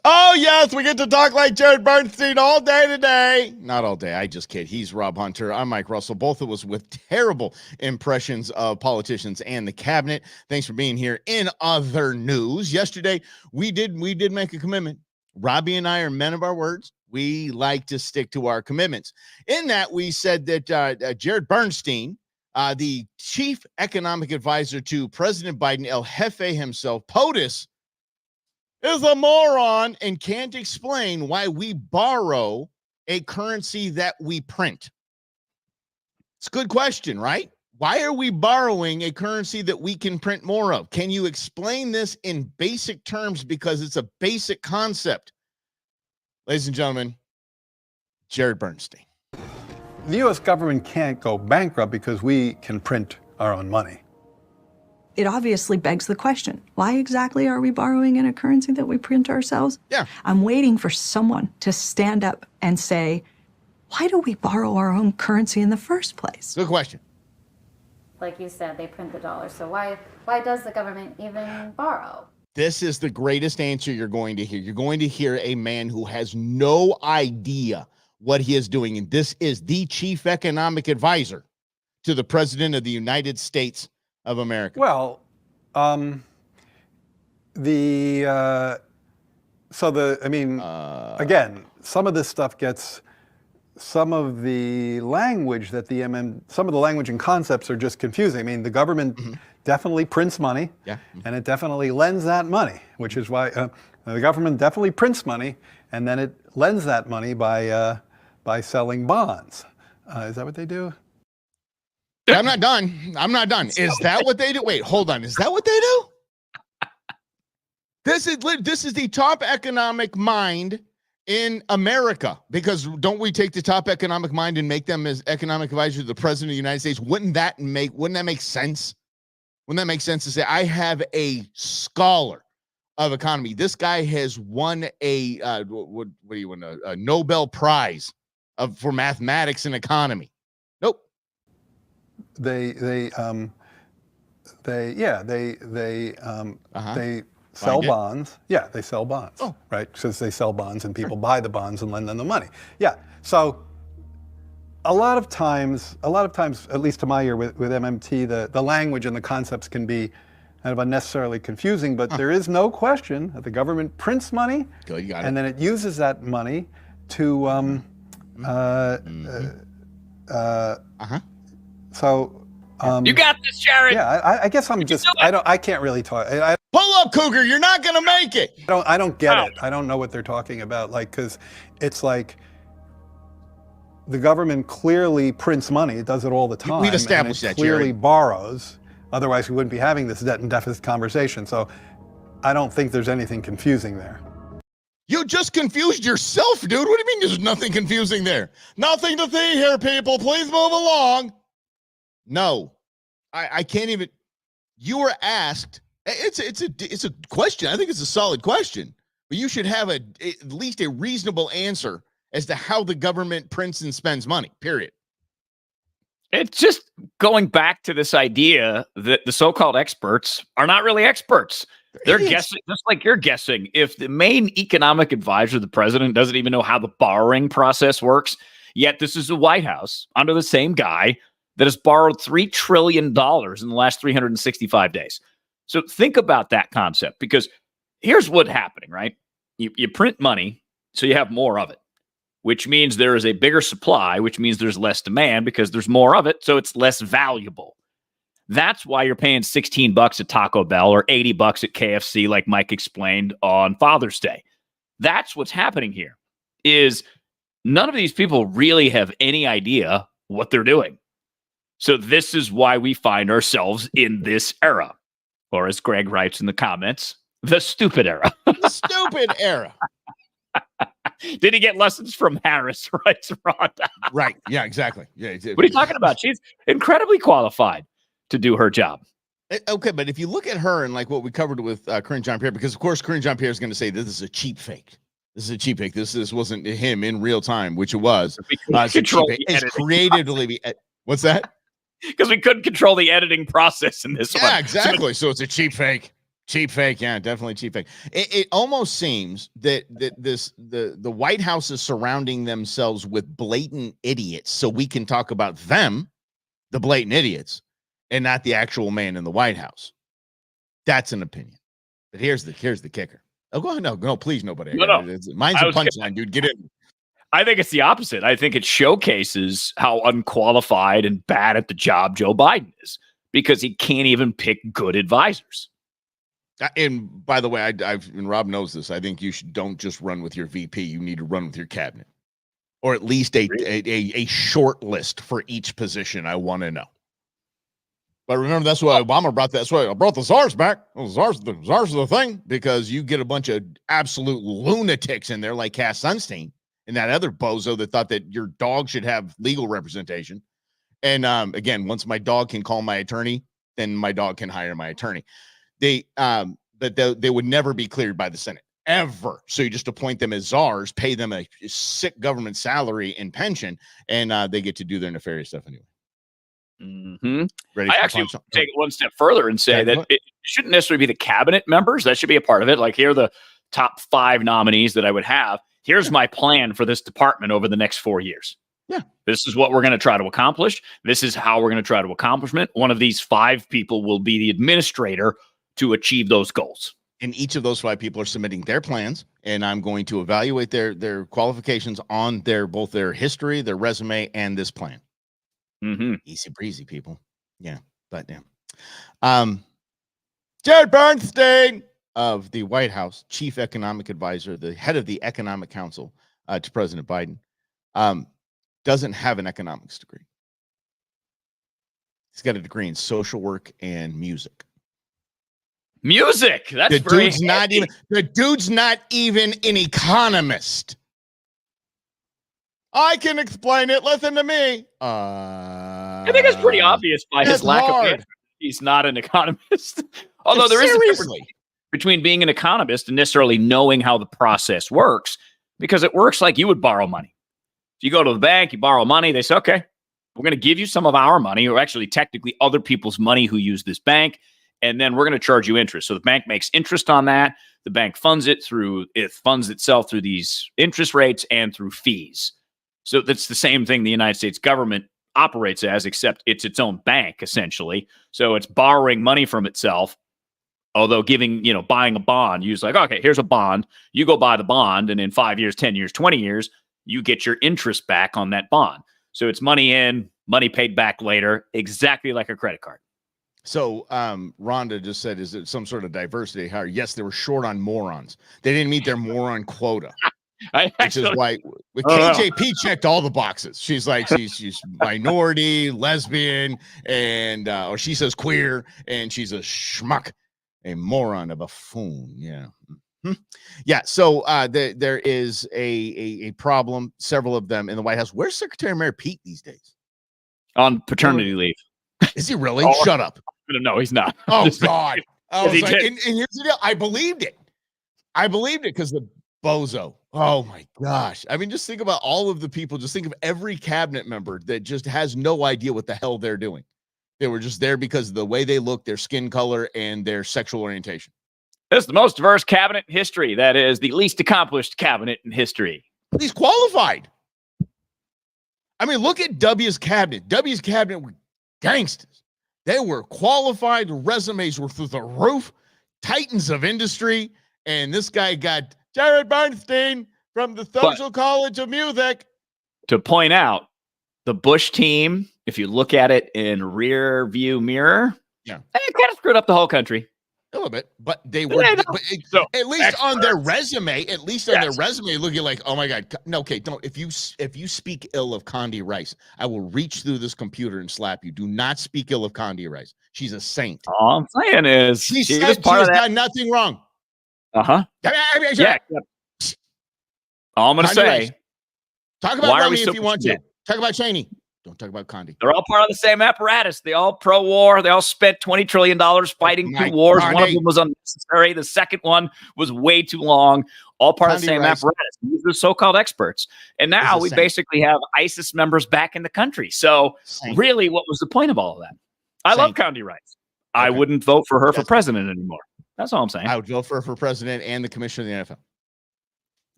Oh, yes, we get to talk like Jared Bernstein all day today. Not all day. I just kid. He's Rob Hunter. I'm Mike Russell. Both of us with terrible impressions of politicians and the cabinet. Thanks for being here. In other news, yesterday we did make a commitment. Robbie and I are men of our words. We like to stick to our commitments. In that, we said that Jared Bernstein, the chief economic advisor to President Biden, El Jefe himself, POTUS, is a moron and can't explain why we borrow a currency that we print. It's a good question, right? Why are we borrowing a currency that we can print more of? Can you explain this in basic terms? Because it's a basic concept. Ladies and gentlemen, Jared Bernstein. The U.S. government can't go bankrupt because we can print our own money. It obviously begs the question, why exactly are we borrowing in a currency that we print ourselves? Yeah. I'm waiting for someone to stand up and say, why do we borrow our own currency in the first place? Good question. Like you said, they print the dollar. So why does the government even borrow? This is the greatest answer you're going to hear. You're going to hear a man who has no idea what he is doing. And this is the chief economic advisor to the president of the United States of America. Well, again, some of this stuff gets, some of the language that some of the language and concepts are just confusing. I mean, the government definitely prints money, and it definitely lends that money, which is why the government definitely prints money, and then it lends that money by selling bonds. Is that what they do? I'm not done. Is that what they do? Wait, hold on. Is that what they do? This is the top economic mind in America, because don't we take the top economic mind and make them as economic advisor to the president of the United States? Wouldn't that make sense? Wouldn't that make sense to say, I have a scholar of economy? This guy has won a what do you want, a Nobel Prize for mathematics and economy. Nope. They sell bonds. Yeah, they sell bonds. Oh. Right, because they sell bonds and people buy the bonds and lend them the money. Yeah, so a lot of times, at least to my ear with MMT, the language and the concepts can be kind of unnecessarily confusing, but there is no question that the government prints money, and then it uses that money to you got this, Jared. Yeah, I guess I can't really talk. Pull up, Cougar. You're not going to make it. I don't get it. I don't know what they're talking about. Because it's like the government clearly prints money. It does it all the time. We've established that, clearly Jared. Borrows. Otherwise, we wouldn't be having this debt and deficit conversation. So I don't think there's anything confusing there. You just confused yourself, dude. What do you mean there's nothing confusing there? Nothing to see here, people. Please move along. No, I can't even. You were asked. It's a question. I think it's a solid question, but you should have at least a reasonable answer as to how the government prints and spends money. Period. It's just going back to this idea that the so-called experts are not really experts. They're guessing, just like you're guessing. If the main economic advisor, the president, doesn't even know how the borrowing process works, yet this is the White House under the same guy that has borrowed $3 trillion in the last 365 days. So think about that concept, because here's what's happening, right? You print money, so you have more of it, which means there is a bigger supply, which means there's less demand because there's more of it, so it's less valuable. That's why you're paying $16 at Taco Bell or $80 at KFC, like Mike explained on Father's Day. That's what's happening here, is none of these people really have any idea what they're doing. So this is why we find ourselves in this era. Or as Greg writes in the comments, the stupid era. The stupid era. Did he get lessons from Harris, writes Rhonda? Right. Yeah, exactly. Yeah. What are you talking about? She's incredibly qualified to do her job. Okay, but if you look at her and like what we covered with Corinne Jean-Pierre, because of course Corinne Jean-Pierre is going to say this is a cheap fake. This is a cheap fake. This wasn't him in real time, which it was. It's creatively. What's that? Because we couldn't control the editing process in this one. Yeah, exactly. So it's a cheap fake. Cheap fake, yeah, definitely cheap fake. It almost seems that the White House is surrounding themselves with blatant idiots, so we can talk about them, the blatant idiots, and not the actual man in the White House. That's an opinion. But here's the kicker. Oh, go ahead. No, please, nobody. No. Mine's a punchline, dude. Get in. I think it's the opposite. I think it showcases how unqualified and bad at the job Joe Biden is because he can't even pick good advisors. And by the way, and Rob knows this. I think you don't just run with your VP. You need to run with your cabinet, or at least a short list for each position. I want to know. But remember, that's why Obama brought that. That's why I brought the czars back. Well, the czars are the thing, because you get a bunch of absolute lunatics in there like Cass Sunstein and that other bozo that thought that your dog should have legal representation. And again, once my dog can call my attorney, then my dog can hire my attorney. But they would never be cleared by the Senate ever. So you just appoint them as czars, pay them a sick government salary and pension, and they get to do their nefarious stuff anyway. I actually take it one step further and say that it shouldn't necessarily be the cabinet members. That should be a part of it. Like, here are the top 5 nominees that I would have. Here's my plan for this department over the next 4 years. Yeah. This is what we're going to try to accomplish. This is how we're going to try to accomplish it. One of these 5 people will be the administrator to achieve those goals. And each of those 5 people are submitting their plans, and I'm going to evaluate their qualifications on both their history, their resume, and this plan. Easy breezy, people. Yeah, but yeah. Jared Bernstein of the White House, chief economic advisor, the head of the Economic Council to President Biden, doesn't have an economics degree. He's got a degree in social work and music. Music. That's the dude's not even an economist. I can explain it. Listen to me. I think it's pretty obvious by his lack of answer. He's not an economist. Although there is a difference between being an economist and necessarily knowing how the process works, because it works like you would borrow money. You go to the bank, you borrow money. They say, okay, we're going to give you some of our money, or actually technically other people's money who use this bank, and then we're going to charge you interest. So the bank makes interest on that. The bank funds itself through these interest rates and through fees. So that's the same thing the United States government operates as, except it's its own bank, essentially. So it's borrowing money from itself, although buying a bond. You're like, okay, here's a bond. You go buy the bond, and in 5 years, 10 years, 20 years, you get your interest back on that bond. So it's money in, money paid back later, exactly like a credit card. So Rhonda just said, is it some sort of diversity hire? Yes, they were short on morons. They didn't meet their moron quota. Which is why KJP checked all the boxes. She's like, she's minority, lesbian, and or she says queer, and she's a schmuck, a moron, a buffoon. Yeah. Yeah. So there is a problem, several of them in the White House. Where's Secretary Mayor Pete these days? On paternity leave. Is he really? Shut up. No, he's not. Oh, God. I was like, and here's the deal. I believed it because the bozo. Oh my gosh. I mean, just think about all of the people. Just think of every cabinet member that just has no idea what the hell they're doing. They were just there because of the way they look, their skin color, and their sexual orientation. This is the most diverse cabinet in history. That is the least accomplished cabinet in history. He's qualified. I mean, look at W's cabinet. W's cabinet were gangsters. They were qualified. Resumes were through the roof. Titans of industry. And this guy got Jared Bernstein from the Social College of Music. To point out, the Bush team, if you look at it in rear view mirror, they kind of screwed up the whole country. A little bit, but they were at least on their resume. At least on their resume, looking like, oh my God, no, okay, don't. If you speak ill of Condi Rice, I will reach through this computer and slap you. Do not speak ill of Condi Rice. She's a saint. All I'm saying is she's done nothing wrong. Yeah. All I'm going to say. Talk about Romney if you want to. Talk about Cheney. Don't talk about Condi. They're all part of the same apparatus. They all pro-war. They all spent $20 trillion fighting 2 wars. One of them was unnecessary. The second one was way too long. All part of the same apparatus. These are so-called experts. And now we basically have ISIS members back in the country. So really, what was the point of all of that? I love Condi Rice. I wouldn't vote for her for president anymore. That's all I'm saying. I would vote for her for president and the commissioner of the NFL.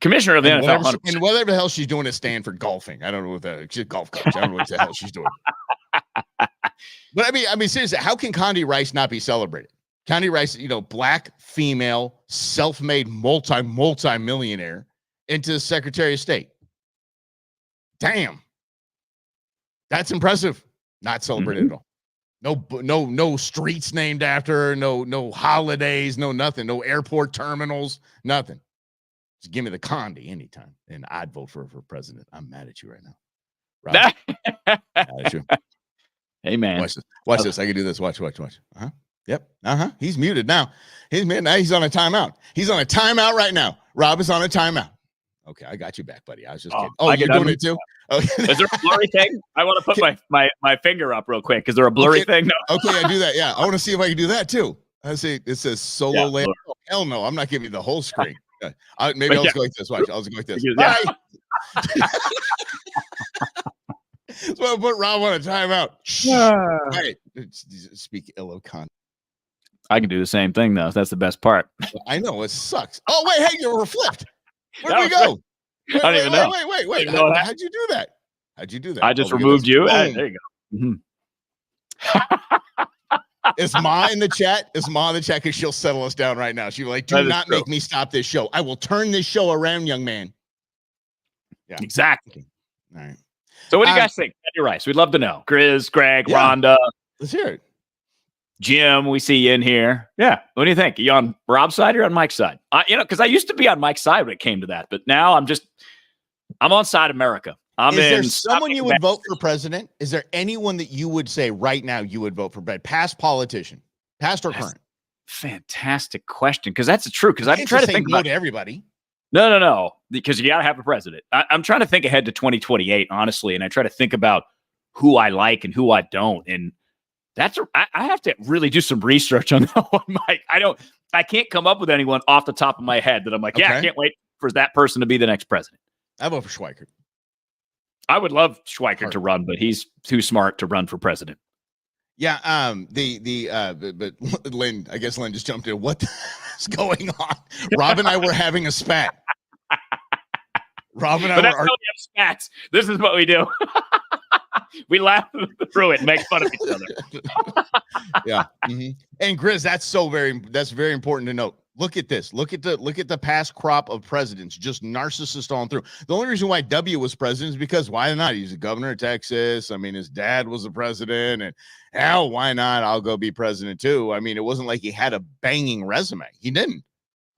Commissioner of the NFL. And whatever the hell she's doing at Stanford golfing. I don't know what that. She's a golf coach. I don't know what the hell she's doing. But I mean, seriously, how can Condi Rice not be celebrated? Condi Rice, black, female, self-made, multi-millionaire into the Secretary of State. Damn. That's impressive. Not celebrated at all. No streets named after her, no holidays, no nothing, no airport terminals, nothing. Just give me the Condi anytime, and I'd vote for her for president. I'm mad at you right now. Rob, mad at you. Hey, man. Watch this. I can do this. Watch. Uh-huh. Yep. Uh-huh. He's muted now. He's muted now. He's on a timeout. He's on a timeout right now. Rob is on a timeout. Okay, I got you back, buddy. I was just kidding. Oh, you're doing it too? Okay. Is there a blurry thing? I want to put my finger up real quick. Is there a blurry thing? No. Okay, I do that. Yeah. I want to see if I can do that too. I see it says solo layer. Oh, hell no. I'm not giving you the whole screen. Maybe I'll just go like this. Watch. I'll just go like this. Yeah. Bye. So I put Rob on a timeout. Right. Speak ill of Condi. I can do the same thing though. That's the best part. I know it sucks. Oh wait, hey, you were flipped. Where'd we go? I don't even know. Wait. How'd you do that? I just removed you. There you go. Is Ma in the chat? Because she'll settle us down right now. She'll be like, do not make me stop this show. I will turn this show around, young man. Yeah. Exactly. All right. So what do you guys think? Condi Rice. We'd love to know. Grizz, Greg, Rhonda. Let's hear it. Jim, we see you in here. Yeah. What do you think? Are you on Rob's side or on Mike's side? Because I used to be on Mike's side when it came to that, but now I'm on side America. Is there someone you would vote for president? Is there anyone that you would say right now you would vote for president? Past politician, past or current? Fantastic question. Because that's true. Because I'm trying to think about everybody. No. Because you got to have a president. I'm trying to think ahead to 2028, honestly, and I try to think about who I like and who I don't. And I have to really do some research on that one, Mike. I can't come up with anyone off the top of my head that I'm like, I can't wait for that person to be the next president. I vote for Schweikert. I would love Schweikert to run, but he's too smart to run for president. Yeah. But Lynn, I guess Lynn just jumped in. What is going on? Rob and I were having a spat. Rob and I that's how we have spats. This is what we do. We laugh through it and make fun of each other. Yeah. Mm-hmm. And Grizz, that's very important to note. Look at this. Look at the past crop of presidents, just narcissists on through. The only reason why W was president is because why not? He's a governor of Texas. I mean, his dad was the president, and hell, why not? I'll go be president too. I mean, it wasn't like he had a banging resume. He didn't.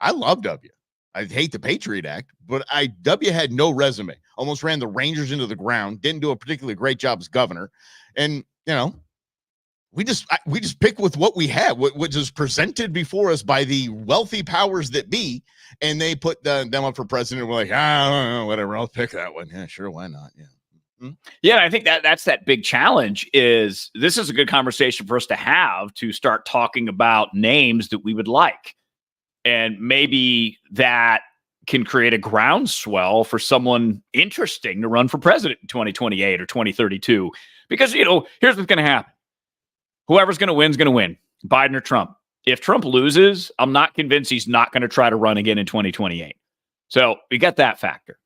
I love W. I hate the Patriot Act, but W had no resume. Almost ran the Rangers into the ground. Didn't do a particularly great job as governor, and we just pick with what we have, what was presented before us by the wealthy powers that be, and they put them up for president. We're like, I don't know, whatever. I'll pick that one. Yeah, sure, why not? Yeah. Mm-hmm. Yeah, I think that's that big challenge. This is a good conversation for us to have to start talking about names that we would like, and maybe that can create a groundswell for someone interesting to run for president in 2028 or 2032. Because here's what's going to happen. Whoever's going to win is going to win, Biden or Trump. If Trump loses, I'm not convinced he's not going to try to run again in 2028. So we got that factor.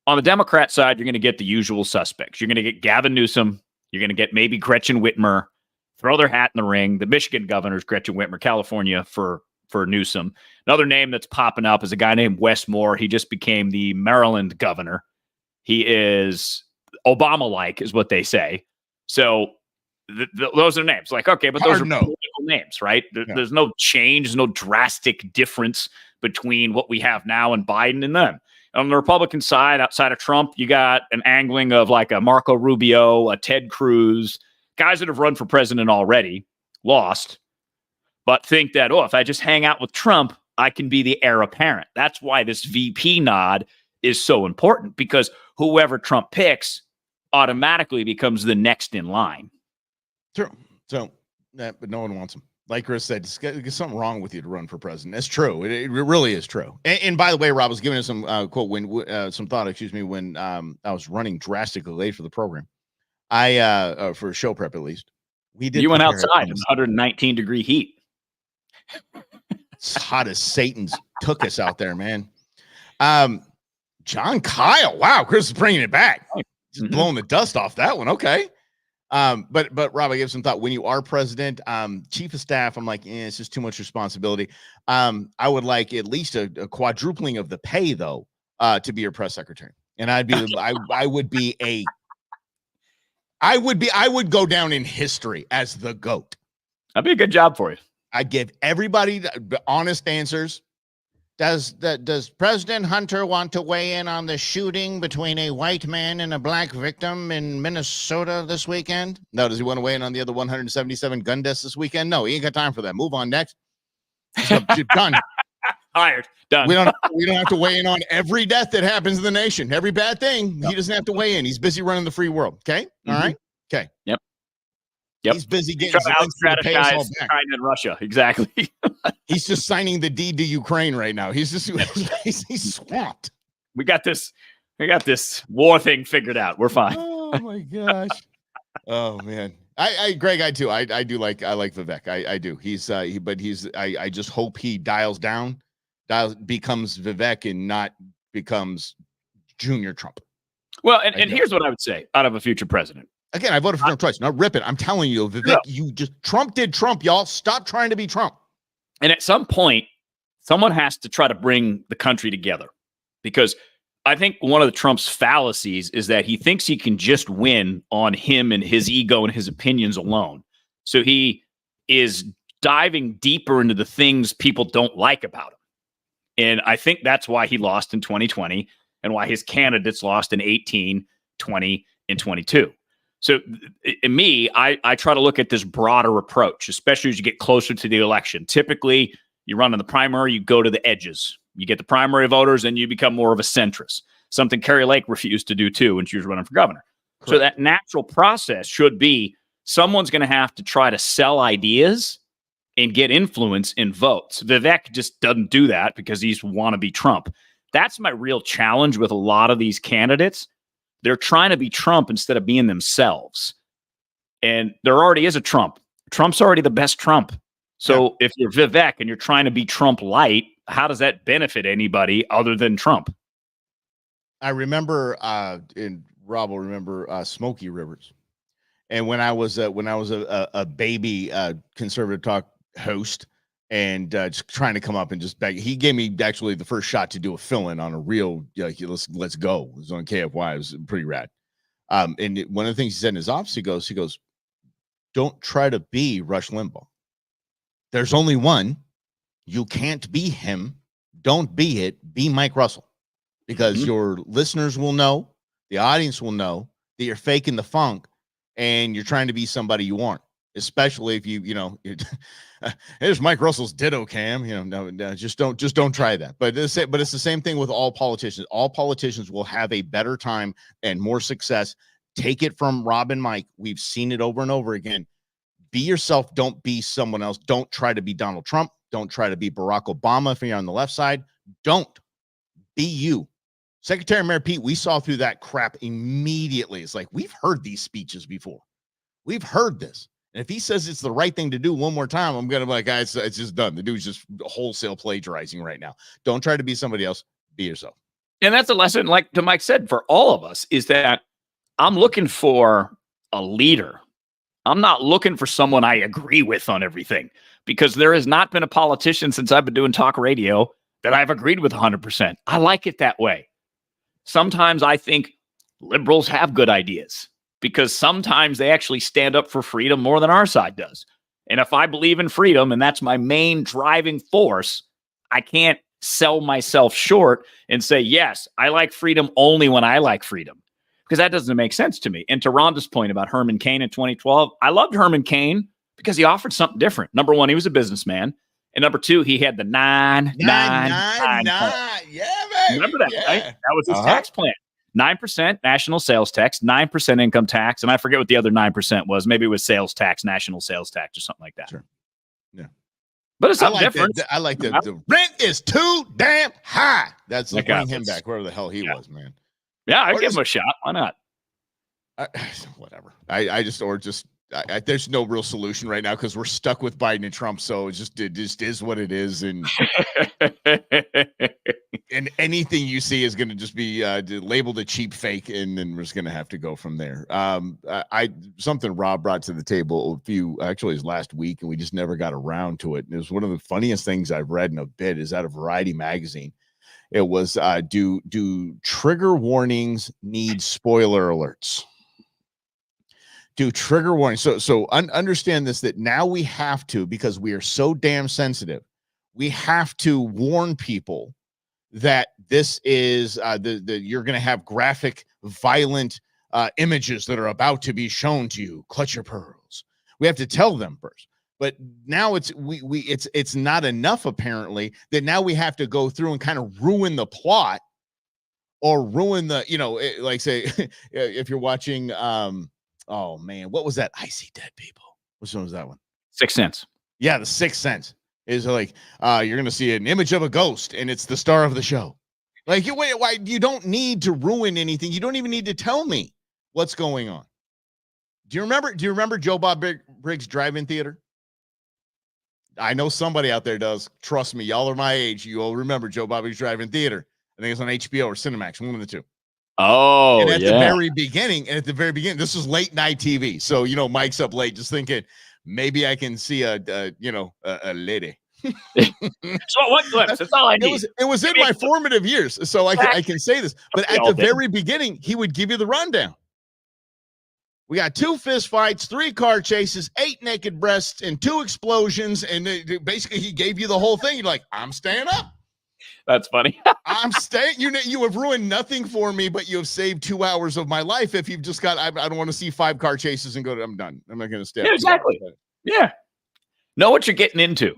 On the Democrat side, you're going to get the usual suspects. You're going to get Gavin Newsom. You're going to get maybe Gretchen Whitmer. Throw their hat in the ring. The Michigan governor's Gretchen Whitmer, California for Newsom. Another name that's popping up is a guy named Wes Moore. He just became the Maryland governor. He is Obama-like, is what they say. So those are names. Like, okay, but those are political names, right? There's no change, there's no drastic difference between what we have now and Biden and them. On the Republican side, outside of Trump, you got an angling of like a Marco Rubio, a Ted Cruz, guys that have run for president already, lost, but think that, if I just hang out with Trump, I can be the heir apparent. That's why this VP nod is so important, because whoever Trump picks automatically becomes the next in line. True. So, but no one wants him. Like Chris said, there's something wrong with you to run for president. That's true. It really is true. And by the way, Rob was giving us some some thought. Excuse me, when I was running drastically late for the program. For show prep at least, we did. You went outside in 119-degree heat. It's hot as Satan's took us out there, man. John Kyle. Wow, Chris is bringing it back. Just blowing the dust off that one. Okay. But Rob, I give some thought. When you are president, chief of staff, I'm like, it's just too much responsibility. I would like at least a quadrupling of the pay, though, to be your press secretary. And I would go down in history as the GOAT. That'd be a good job for you. I give everybody honest answers. Does President Hunter want to weigh in on the shooting between a white man and a black victim in Minnesota this weekend? No. Does he want to weigh in on the other 177 gun deaths this weekend? No, he ain't got time for that. Move on next. Done. Hired. Done. We don't have to weigh in on every death that happens in the nation. Every bad thing. He doesn't have to weigh in. He's busy running the free world. Okay. All right. Okay. Yep. He's busy getting out-strategize China and Russia. Exactly. He's just signing the deed to Ukraine right now. He's he's swamped. We got this war thing figured out. We're fine. Oh my gosh. Oh man. Greg, I do like Vivek. I do. I just hope he becomes Vivek and not becomes Junior Trump. Well, and here's what I would say out of a future president. Again, I voted for Trump twice. Not rip it. I'm telling you, Vivek, Trump did Trump, y'all. Stop trying to be Trump. And at some point, someone has to try to bring the country together, because I think one of the Trump's fallacies is that he thinks he can just win on him and his ego and his opinions alone. So he is diving deeper into the things people don't like about him. And I think that's why he lost in 2020 and why his candidates lost in 18, 20, and 22. So in me, I try to look at this broader approach, especially as you get closer to the election. Typically, you run in the primary, you go to the edges. You get the primary voters, and you become more of a centrist, something Carrie Lake refused to do, too, when she was running for governor. Correct. So that natural process should be someone's going to have to try to sell ideas and get influence in votes. Vivek just doesn't do that because he's wannabe Trump. That's my real challenge with a lot of these candidates. They're trying to be Trump instead of being themselves. And there already is a Trump. Trump's already the best Trump. So if you're Vivek and you're trying to be Trump light, how does that benefit anybody other than Trump? I remember, and Rob will remember Smokey Rivers. And when I was a baby conservative talk host and just trying to come up and just beg, he gave me actually the first shot to do a fill-in on a real, let's go. It was on KFY. It was pretty rad. And one of the things he said in his office, he goes, don't try to be Rush Limbaugh. There's only one. You can't be him. Don't be it. Be Mike Russell, because your listeners will know, the audience will know that you're faking the funk and you're trying to be somebody you aren't. Especially if here's Mike Russell's ditto cam. No, just don't try that. But it's the same thing with all politicians. All politicians will have a better time and more success. Take it from Rob and Mike. We've seen it over and over again. Be yourself. Don't be someone else. Don't try to be Donald Trump. Don't try to be Barack Obama if you're on the left side. Don't be you. Secretary Mayor Pete, we saw through that crap immediately. It's like, we've heard these speeches before. We've heard this. And if he says it's the right thing to do one more time, I'm going to be like, guys, it's just done. The dude's just wholesale plagiarizing right now. Don't try to be somebody else. Be yourself. And that's a lesson, like Mike said, for all of us, is that I'm looking for a leader. I'm not looking for someone I agree with on everything, because there has not been a politician since I've been doing talk radio that I've agreed with 100%. I like it that way. Sometimes I think liberals have good ideas, because sometimes they actually stand up for freedom more than our side does. And if I believe in freedom and that's my main driving force, I can't sell myself short and say, yes, I like freedom only when I like freedom, because that doesn't make sense to me. And to Rhonda's point about Herman Cain in 2012, I loved Herman Cain because he offered something different. Number one, he was a businessman. And number two, he had the 9. Yeah, man. Remember that, right? That was his tax plan. 9% national sales tax, 9% income tax, and I forget what the other 9% was. Maybe it was sales tax, national sales tax, or something like that. Sure. Yeah. But it's something different. I like that. The rent is too damn high. That's like bring him back, wherever the hell he was, man. Yeah, I'd give him a shot. Why not? Whatever. I there's no real solution right now because we're stuck with Biden and Trump. So it just is what it is, and and anything you see is going to just be labeled a cheap fake, and then we're just going to have to go from there. Something Rob brought to the table actually last week, and we just never got around to it. And it was one of the funniest things I've read in a bit. Is out of Variety magazine. It was do trigger warnings need spoiler alerts? Do trigger warnings. So understand this, that now we have to, because we are so damn sensitive, we have to warn people that this is you're going to have graphic, violent images that are about to be shown to you. Clutch your pearls. We have to tell them first. But now it's not enough, apparently, that now we have to go through and kind of ruin the plot or ruin the, like say, if you're watching, oh man, what was that? I See Dead People. Which one was that one? Sixth Sense. Yeah, The Sixth Sense is like, you're gonna see an image of a ghost, and it's the star of the show. Like, why? You don't need to ruin anything. You don't even need to tell me what's going on. Do you remember Joe Bob Briggs Drive-In Theater? I know somebody out there does. Trust me, y'all are my age. You all remember Joe Bob Briggs Drive-In Theater. I think it's on HBO or Cinemax, one of the two. Oh, and at the very beginning, this is late night TV. So, Mike's up late just thinking, maybe I can see a lady. So what glimpse? That's all I need. It was in my formative years, so I can say this. But at the very beginning, he would give you the rundown. We got 2 fist fights, 3 car chases, 8 naked breasts, and 2 explosions. And basically, he gave you the whole thing. You're like, I'm staying up. That's funny. I'm staying. You have ruined nothing for me, but you have saved 2 hours of my life. If you've just got, I don't want to see 5 car chases and go. I'm done. I'm not going to stay. Yeah, exactly. Yeah. Know what you're getting into,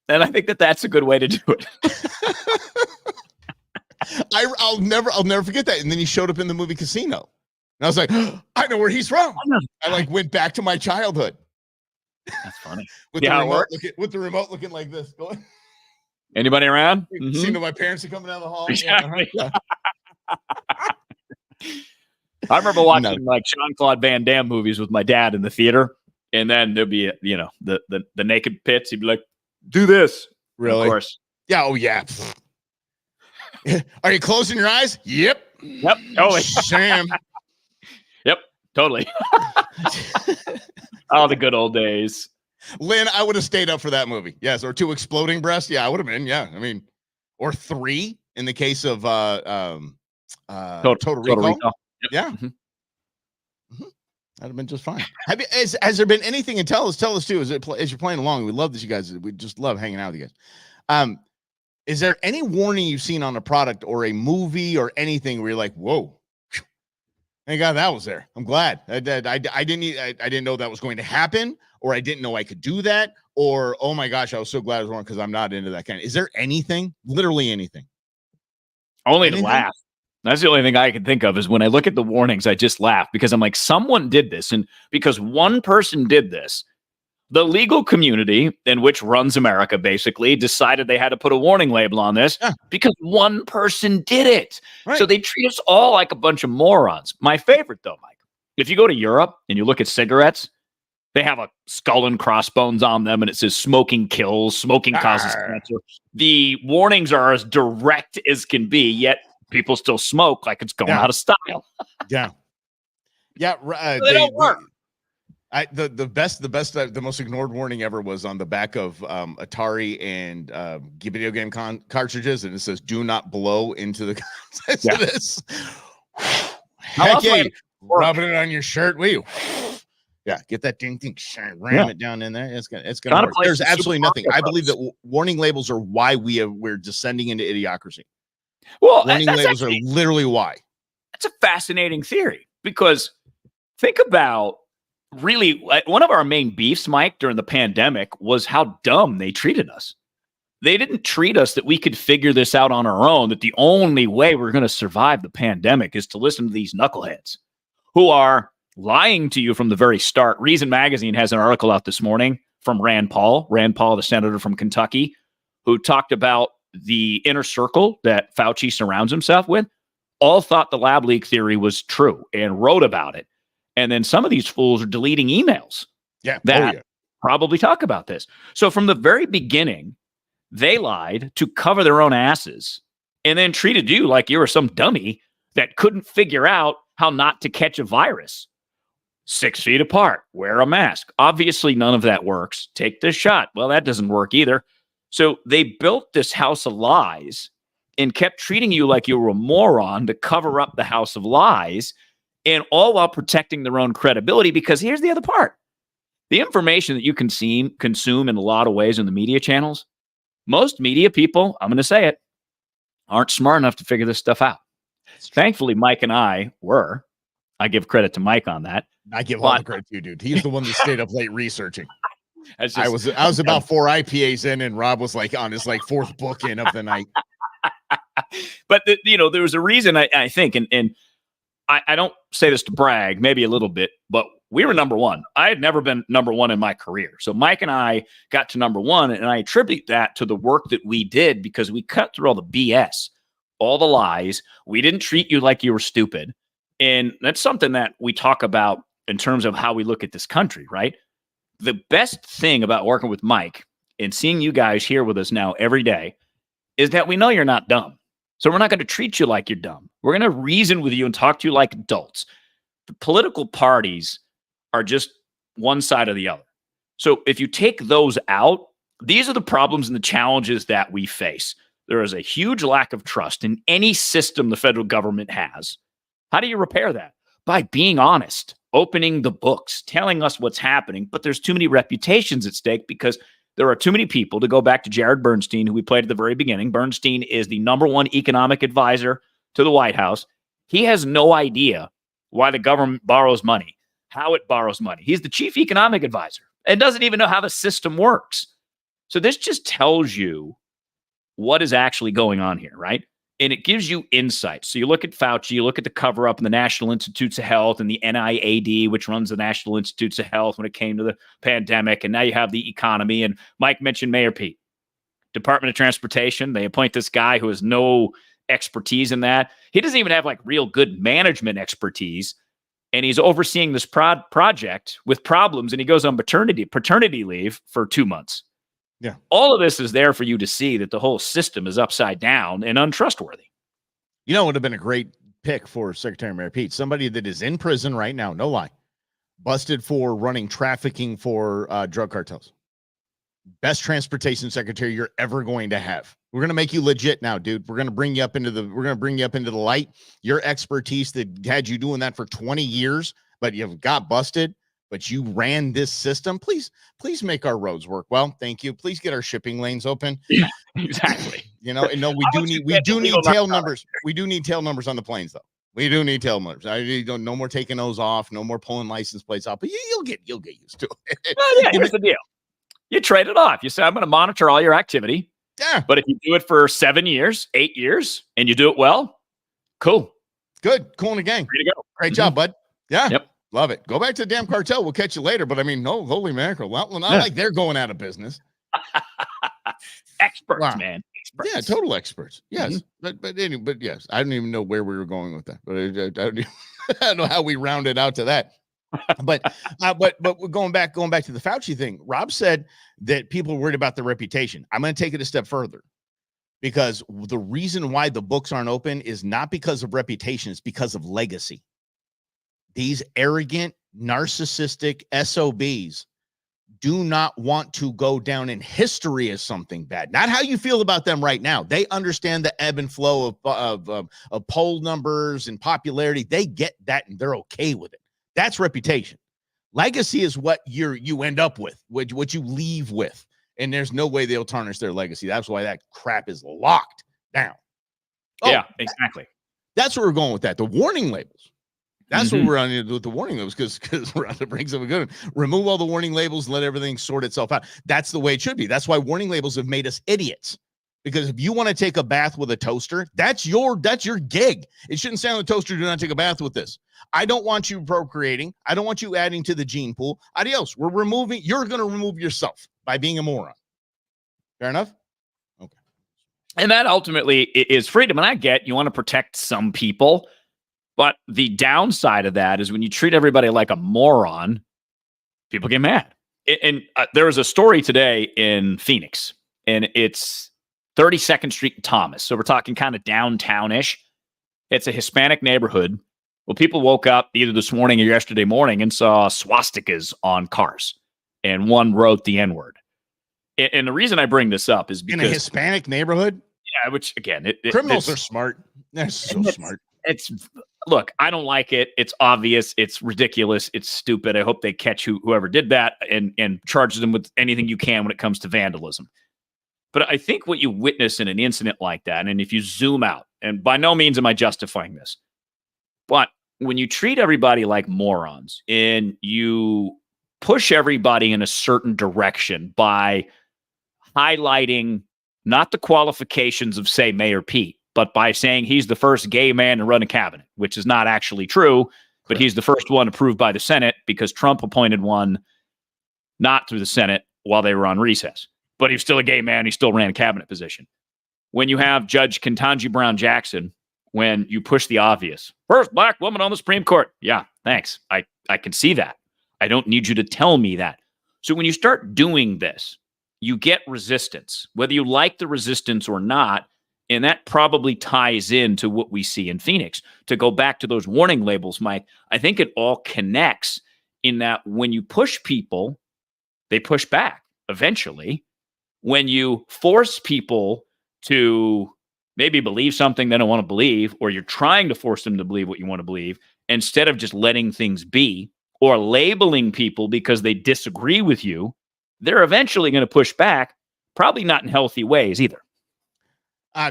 and I think that's a good way to do it. I'll never forget that. And then he showed up in the movie Casino. And I was like, I know where he's from. I went back to my childhood. That's funny. with the remote looking like this. Going. Anybody around? Seeing that my parents are coming down the hall. Exactly. Yeah. I remember watching like Jean-Claude Van Damme movies with my dad in the theater, and then there'd be the naked pits. He'd be like, "Do this." Really? Of course. Yeah. Oh yeah. Are you closing your eyes? Yep. Totally. Sam. Yep. Totally. Oh, the good old days. Lynn, I would have stayed up for that movie. Yes, or 2 exploding breasts. Yeah, I would have been. Yeah, I mean, or 3 in the case of Total Recall. Yep. Yeah, that'd have been just fine. Has there been anything? And tell us too. As you're playing along, we love this, you guys. We just love hanging out with you guys. Is there any warning you've seen on a product or a movie or anything where you're like, whoa? Thank God that was there. I'm glad. I didn't know that was going to happen, or I didn't know I could do that, or oh my gosh, I was so glad it was wrong because I'm not into that kind. Is there anything? Literally anything? Only to laugh. That's the only thing I can think of is when I look at the warnings, I just laugh because I'm like, someone did this, and because one person did this, the legal community in which runs America basically decided they had to put a warning label on this because one person did it. Right. So they treat us all like a bunch of morons. My favorite though, Mike, if you go to Europe and you look at cigarettes, they have a skull and crossbones on them and it says smoking kills, smoking causes cancer. The warnings are as direct as can be, yet people still smoke like it's going out of style. Yeah. They don't work. The most ignored warning ever was on the back of Atari and video game cartridges, and it says "Do not blow into the contents of this." Heck yeah, rubbing it on your shirt, will you? Yeah, get that ding, ram it down in there. It's gonna work. There's absolutely nothing. I believe that warning labels are why we're descending into idiocracy. Well, warning labels are literally why. That's a fascinating theory because think about. Really, one of our main beefs, Mike, during the pandemic was how dumb they treated us. They didn't treat us that we could figure this out on our own, that the only way we're going to survive the pandemic is to listen to these knuckleheads who are lying to you from the very start. Reason Magazine has an article out this morning from Rand Paul, the senator from Kentucky, who talked about the inner circle that Fauci surrounds himself with, all thought the lab leak theory was true and wrote about it. And then some of these fools are deleting emails Yeah. that probably talk about this. So from the very beginning, they lied to cover their own asses and then treated you like you were some dummy that couldn't figure out how not to catch a virus. 6 feet apart, wear a mask. Obviously, none of that works. Take this shot. Well, that doesn't work either. So they built this house of lies and kept treating you like you were a moron to cover up the house of lies, and all while protecting their own credibility. Because here's the other part. The information that you consume in a lot of ways in the media channels, most media people, I'm going to say it, aren't smart enough to figure this stuff out. Thankfully, Mike and I were. I give credit to Mike on that. I give all the credit to you, dude. He's the one that stayed up late reserching. Just, I was about 4 IPAs in, and Rob was like on his like 4th book in of the night. But there was a reason I think, and I don't say this to brag, maybe a little bit, but we were number one. I had never been number one in my career. So Mike and I got to number one, and I attribute that to the work that we did because we cut through all the BS, all the lies. We didn't treat you like you were stupid. And that's something that we talk about in terms of how we look at this country, right? The best thing about working with Mike and seeing you guys here with us now every day is that we know you're not dumb. So we're not going to treat you like you're dumb. We're going to reason with you and talk to you like adults. The political parties are just one side or the other. So if you take those out, these are the problems and the challenges that we face. There is a huge lack of trust in any system the federal government has. How do you repair that? By being honest, opening the books, telling us what's happening. But there's too many reputations at stake because there are too many people, to go back to Jared Bernstein, who we played at the very beginning. Bernstein is the #1 economic advisor to the White House. He has no idea why the government borrows money, how it borrows money. He's the chief economic advisor and doesn't even know how the system works. So this just tells you what is actually going on here, right? And it gives you insight. So you look at Fauci, you look at the cover-up in the National Institutes of Health and the NIAID, which runs the National Institutes of Health when it came to the pandemic. And now you have the economy. And Mike mentioned Mayor Pete. Department of Transportation, they appoint this guy who has no expertise in that. He doesn't even have like real good management expertise. And he's overseeing this project with problems. And he goes on paternity leave for 2 months. Yeah. All of this is there for you to see that the whole system is upside down and untrustworthy. You know, it would have been a great pick for Secretary Mayor Pete. Somebody that is in prison right now, no lie, busted for running trafficking for drug cartels. Best transportation secretary you're ever going to have. We're going to make you legit now, dude. We're going to bring you up into the light. Your expertise that had you doing that for 20 years, but you've got busted. But you ran this system. Please make our roads work well. Thank you. Please get our shipping lanes open. Yeah, exactly. And no, we do need tail numbers. We do need tail numbers on the planes, though. We do need tail numbers. No more taking those off. No more pulling license plates off. But you'll get used to it. Well, yeah, here's the deal. You trade it off. You say, I'm going to monitor all your activity. Yeah. But if you do it for 7 years, 8 years, and you do it well, cool. Good. Cool in the gang. Ready to go. Great job, bud. Yeah. Yep. Love it. Go back to the damn cartel. We'll catch you later. But I mean, no, holy mackerel. Well, not like they're going out of business. Experts, Wow. man. Experts. Yeah, total experts. Yes. But yes, I don't even know where we were going with that. But I don't know how we rounded out to that. But we're going back to the Fauci thing. Rob said that people are worried about their reputation. I'm going to take it a step further, because the reason why the books aren't open is not because of reputation, it's because of legacy. These arrogant, narcissistic SOBs do not want to go down in history as something bad. Not how you feel about them right now. They understand the ebb and flow of poll numbers and popularity. They get that and they're okay with it. That's reputation. Legacy is what you end up with, what you leave with. And there's no way they'll tarnish their legacy. That's why that crap is locked down. Yeah, exactly. That's where we're going with that. The warning labels. That's what we're on to do with the warning labels, because we're on to bring something good. Remove all the warning labels and let everything sort itself out. That's the way it should be. That's why warning labels have made us idiots. Because if you want to take a bath with a toaster, that's your gig. It shouldn't say on the toaster, do not take a bath with this. I don't want you procreating. I don't want you adding to the gene pool. Adios. You're going to remove yourself by being a moron. Fair enough? Okay. And that ultimately is freedom. And I get you want to protect some people. But the downside of that is when you treat everybody like a moron, people get mad. And there was a story today in Phoenix, and it's 32nd Street and Thomas. So we're talking kind of downtown-ish. It's a Hispanic neighborhood. Well, people woke up either this morning or yesterday morning and saw swastikas on cars, and one wrote the N-word. And the reason I bring this up is because in a Hispanic neighborhood, yeah, which again, criminals are smart. They're so smart. Look, I don't like it. It's obvious. It's ridiculous. It's stupid. I hope they catch whoever did that and charge them with anything you can when it comes to vandalism. But I think what you witness in an incident like that, and if you zoom out, and by no means am I justifying this, but when you treat everybody like morons and you push everybody in a certain direction by highlighting not the qualifications of, say, Mayor Pete, but by saying he's the first gay man to run a cabinet, which is not actually true, but he's the first one approved by the Senate because Trump appointed one not through the Senate while they were on recess. But he's still a gay man. He still ran a cabinet position. When you have Judge Ketanji Brown Jackson, when you push the obvious, first black woman on the Supreme Court. Yeah, thanks. I can see that. I don't need you to tell me that. So when you start doing this, you get resistance, whether you like the resistance or not. And that probably ties into what we see in Phoenix. To go back to those warning labels, Mike, I think it all connects in that when you push people, they push back eventually. When you force people to maybe believe something they don't want to believe, or you're trying to force them to believe what you want to believe, instead of just letting things be or labeling people because they disagree with you, they're eventually going to push back, probably not in healthy ways either.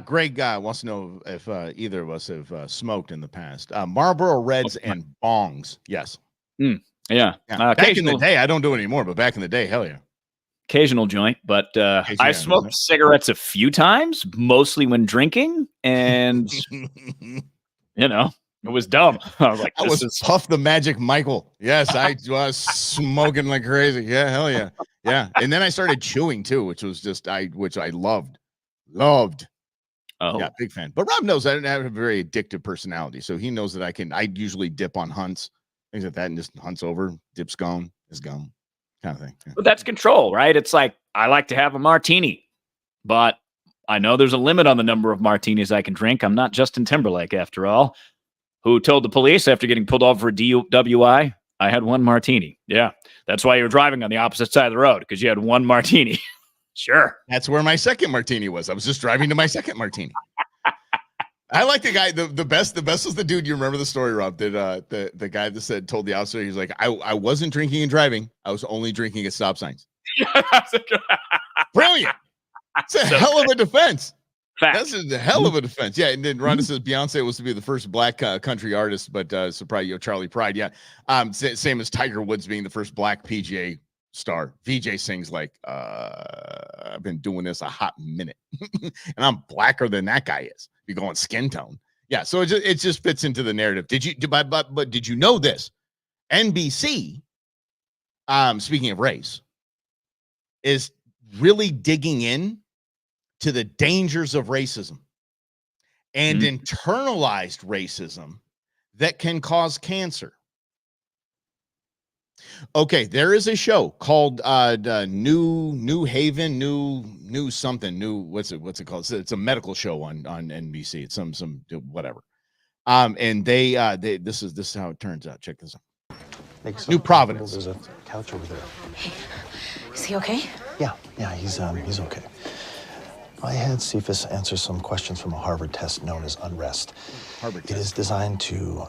Greg wants to know if either of us have smoked in the past. Marlboro Reds and bongs. Yes. Yeah. Back in the day, I don't do it anymore, but back in the day, hell yeah. Occasional joint, but I smoked cigarettes a few times, mostly when drinking, and it was dumb. I was like, I was Puff the Magic Michael. Yes, I was smoking like crazy. Yeah, hell yeah, yeah. And then I started chewing too, which I loved. Oh yeah, big fan. But Rob knows I don't have a very addictive personality, so he knows that I usually dip on hunts, things like that, and just hunts over, dip's gone, is gone. Kind of thing. Yeah. But that's control, right? It's like I like to have a martini, but I know there's a limit on the number of martinis I can drink. I'm not Justin Timberlake, after all, who told the police after getting pulled over for DUI, I had one martini. Yeah, that's why you were driving on the opposite side of the road, because you had one martini. Sure. That's where my second martini was. I was just driving to my second martini. I like the guy. The best was the dude. You remember the story, Rob? That the guy that told the officer, he's like, I wasn't drinking and driving. I was only drinking at stop signs. Brilliant. It's a hell of a defense. That's a hell of a defense. Yeah. And then Rhonda says Beyonce was to be the first black country artist, but so probably Charlie Pride. Yeah. Same as Tiger Woods being the first black PGA star. VJ sings like, I've been doing this a hot minute, and I'm blacker than that guy is. You go on skin tone. Yeah, so it just fits into the narrative. But did you know this? NBC, speaking of race, is really digging in to the dangers of racism and internalized racism that can cause cancer. Okay, there is a show called New Haven, new something, what's it called? It's a medical show on NBC. It's some whatever. And they this is how it turns out. Check this out. New Providence. There's a couch over there. Hey, is he okay? Yeah, he's okay. I had Cephas answer some questions from a Harvard test known as unrest. It is designed to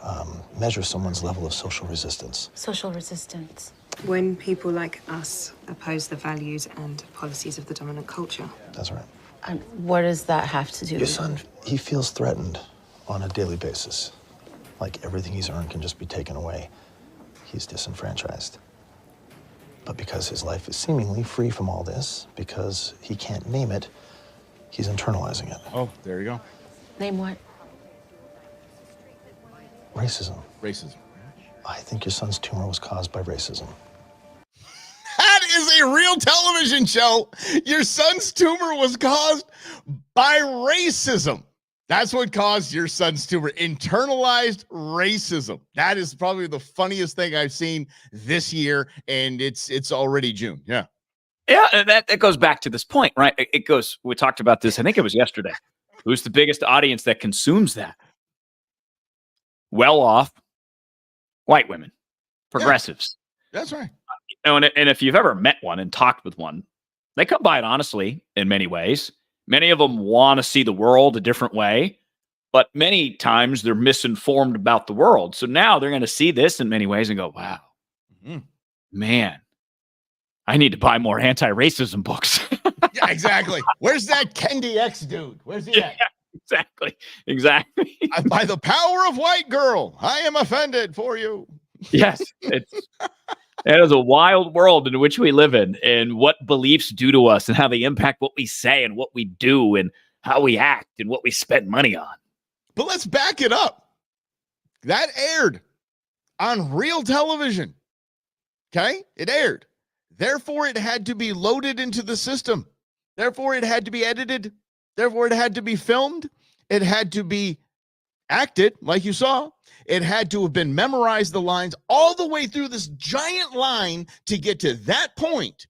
measure someone's level of social resistance. Social resistance. When people like us oppose the values and policies of the dominant culture. That's right. And what does that have to do Your with son, he feels threatened on a daily basis. Like everything he's earned can just be taken away. He's disenfranchised. But because his life is seemingly free from all this, because he can't name it, he's internalizing it. Oh, there you go. Name what? Racism. I think your son's tumor was caused by racism. That is a real television show. Your son's tumor was caused by racism. That's what caused your son's tumor. Internalized racism. That is probably the funniest thing I've seen this year, and it's already June. Yeah. Yeah, and that goes back to this point, right? It goes, we talked about this, I think it was yesterday. Who's the biggest audience that consumes that? Well-off white women, progressives. Yeah, that's right. And if you've ever met one and talked with one, they come by it honestly in many ways. Many of them want to see the world a different way, but many times they're misinformed about the world. So now they're going to see this in many ways and go, wow, man, I need to buy more anti-racism books. Yeah, exactly. Where's that Kendi X dude? Where's he at? Exactly. By the power of white girl, I am offended for you. Yes. It is a wild world in which we live in, and what beliefs do to us and how they impact what we say and what we do and how we act and what we spend money on. But let's back it up. That aired on real television. Okay? It aired. Therefore, it had to be loaded into the system. Therefore, it had to be edited. Therefore, it had to be filmed. It had to be acted, like you saw. It had to have been memorized, the lines, all the way through this giant line to get to that point.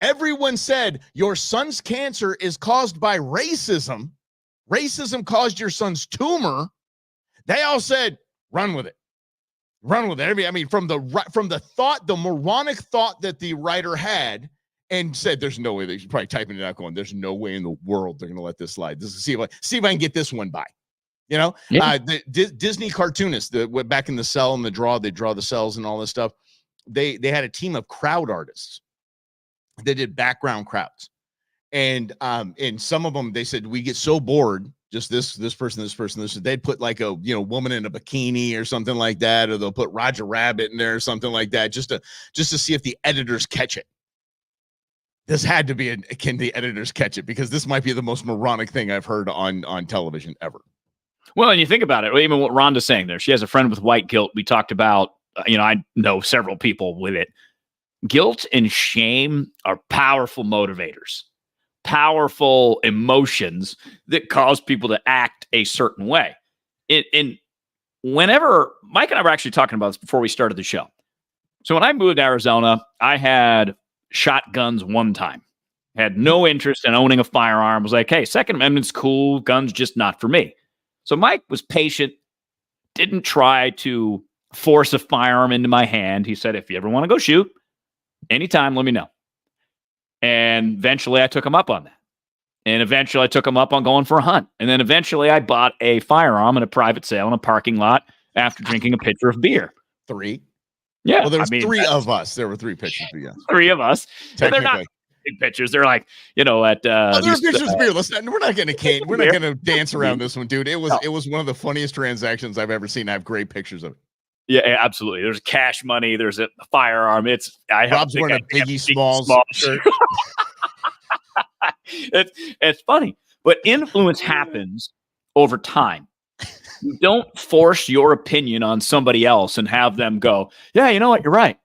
Everyone said, your son's cancer is caused by racism. Racism caused your son's tumor. They all said, run with it. Run with it. I mean, from the thought, the moronic thought that the writer had, and said, there's no way, they should probably typing it out going, there's no way in the world they're going to let this slide. This is see if I can get this one by. You know, the Disney cartoonists that went back in the cell and they draw the cells and all this stuff. They had a team of crowd artists. They did background crowds. And some of them, they said, we get so bored, just this person. They'd put like a, woman in a bikini or something like that, or they'll put Roger Rabbit in there or something like that, just to see if the editors catch it. This had to be can the editors catch it? Because this might be the most moronic thing I've heard on television ever. Well, and you think about it, even what Rhonda's saying there, she has a friend with white guilt. We talked about, I know several people with it. Guilt and shame are powerful motivators, powerful emotions that cause people to act a certain way. And whenever Mike and I were actually talking about this before we started the show. So when I moved to Arizona, I had shotguns one time. Had no interest in owning a firearm. Was like, hey, Second Amendment's cool. Guns just not for me. So Mike was patient, didn't try to force a firearm into my hand. He said, if you ever want to go shoot, anytime, let me know. And eventually I took him up on that. And eventually I took him up on going for a hunt. And then eventually I bought a firearm in a private sale in a parking lot after drinking a pitcher of beer. 3. Yeah. Well, there was 3 of us. There were 3 pitchers. Yeah. 3 of us. And they're not big pictures. They're like, at there are pictures of beer. We're not going to dance around this one, dude. It was one of the funniest transactions I've ever seen. I have great pictures of it. Yeah, absolutely. There's cash money. There's a firearm. Rob's wearing a Biggie Smalls shirt. It's funny, but influence happens over time. You don't force your opinion on somebody else and have them go, yeah, you know what? You're right.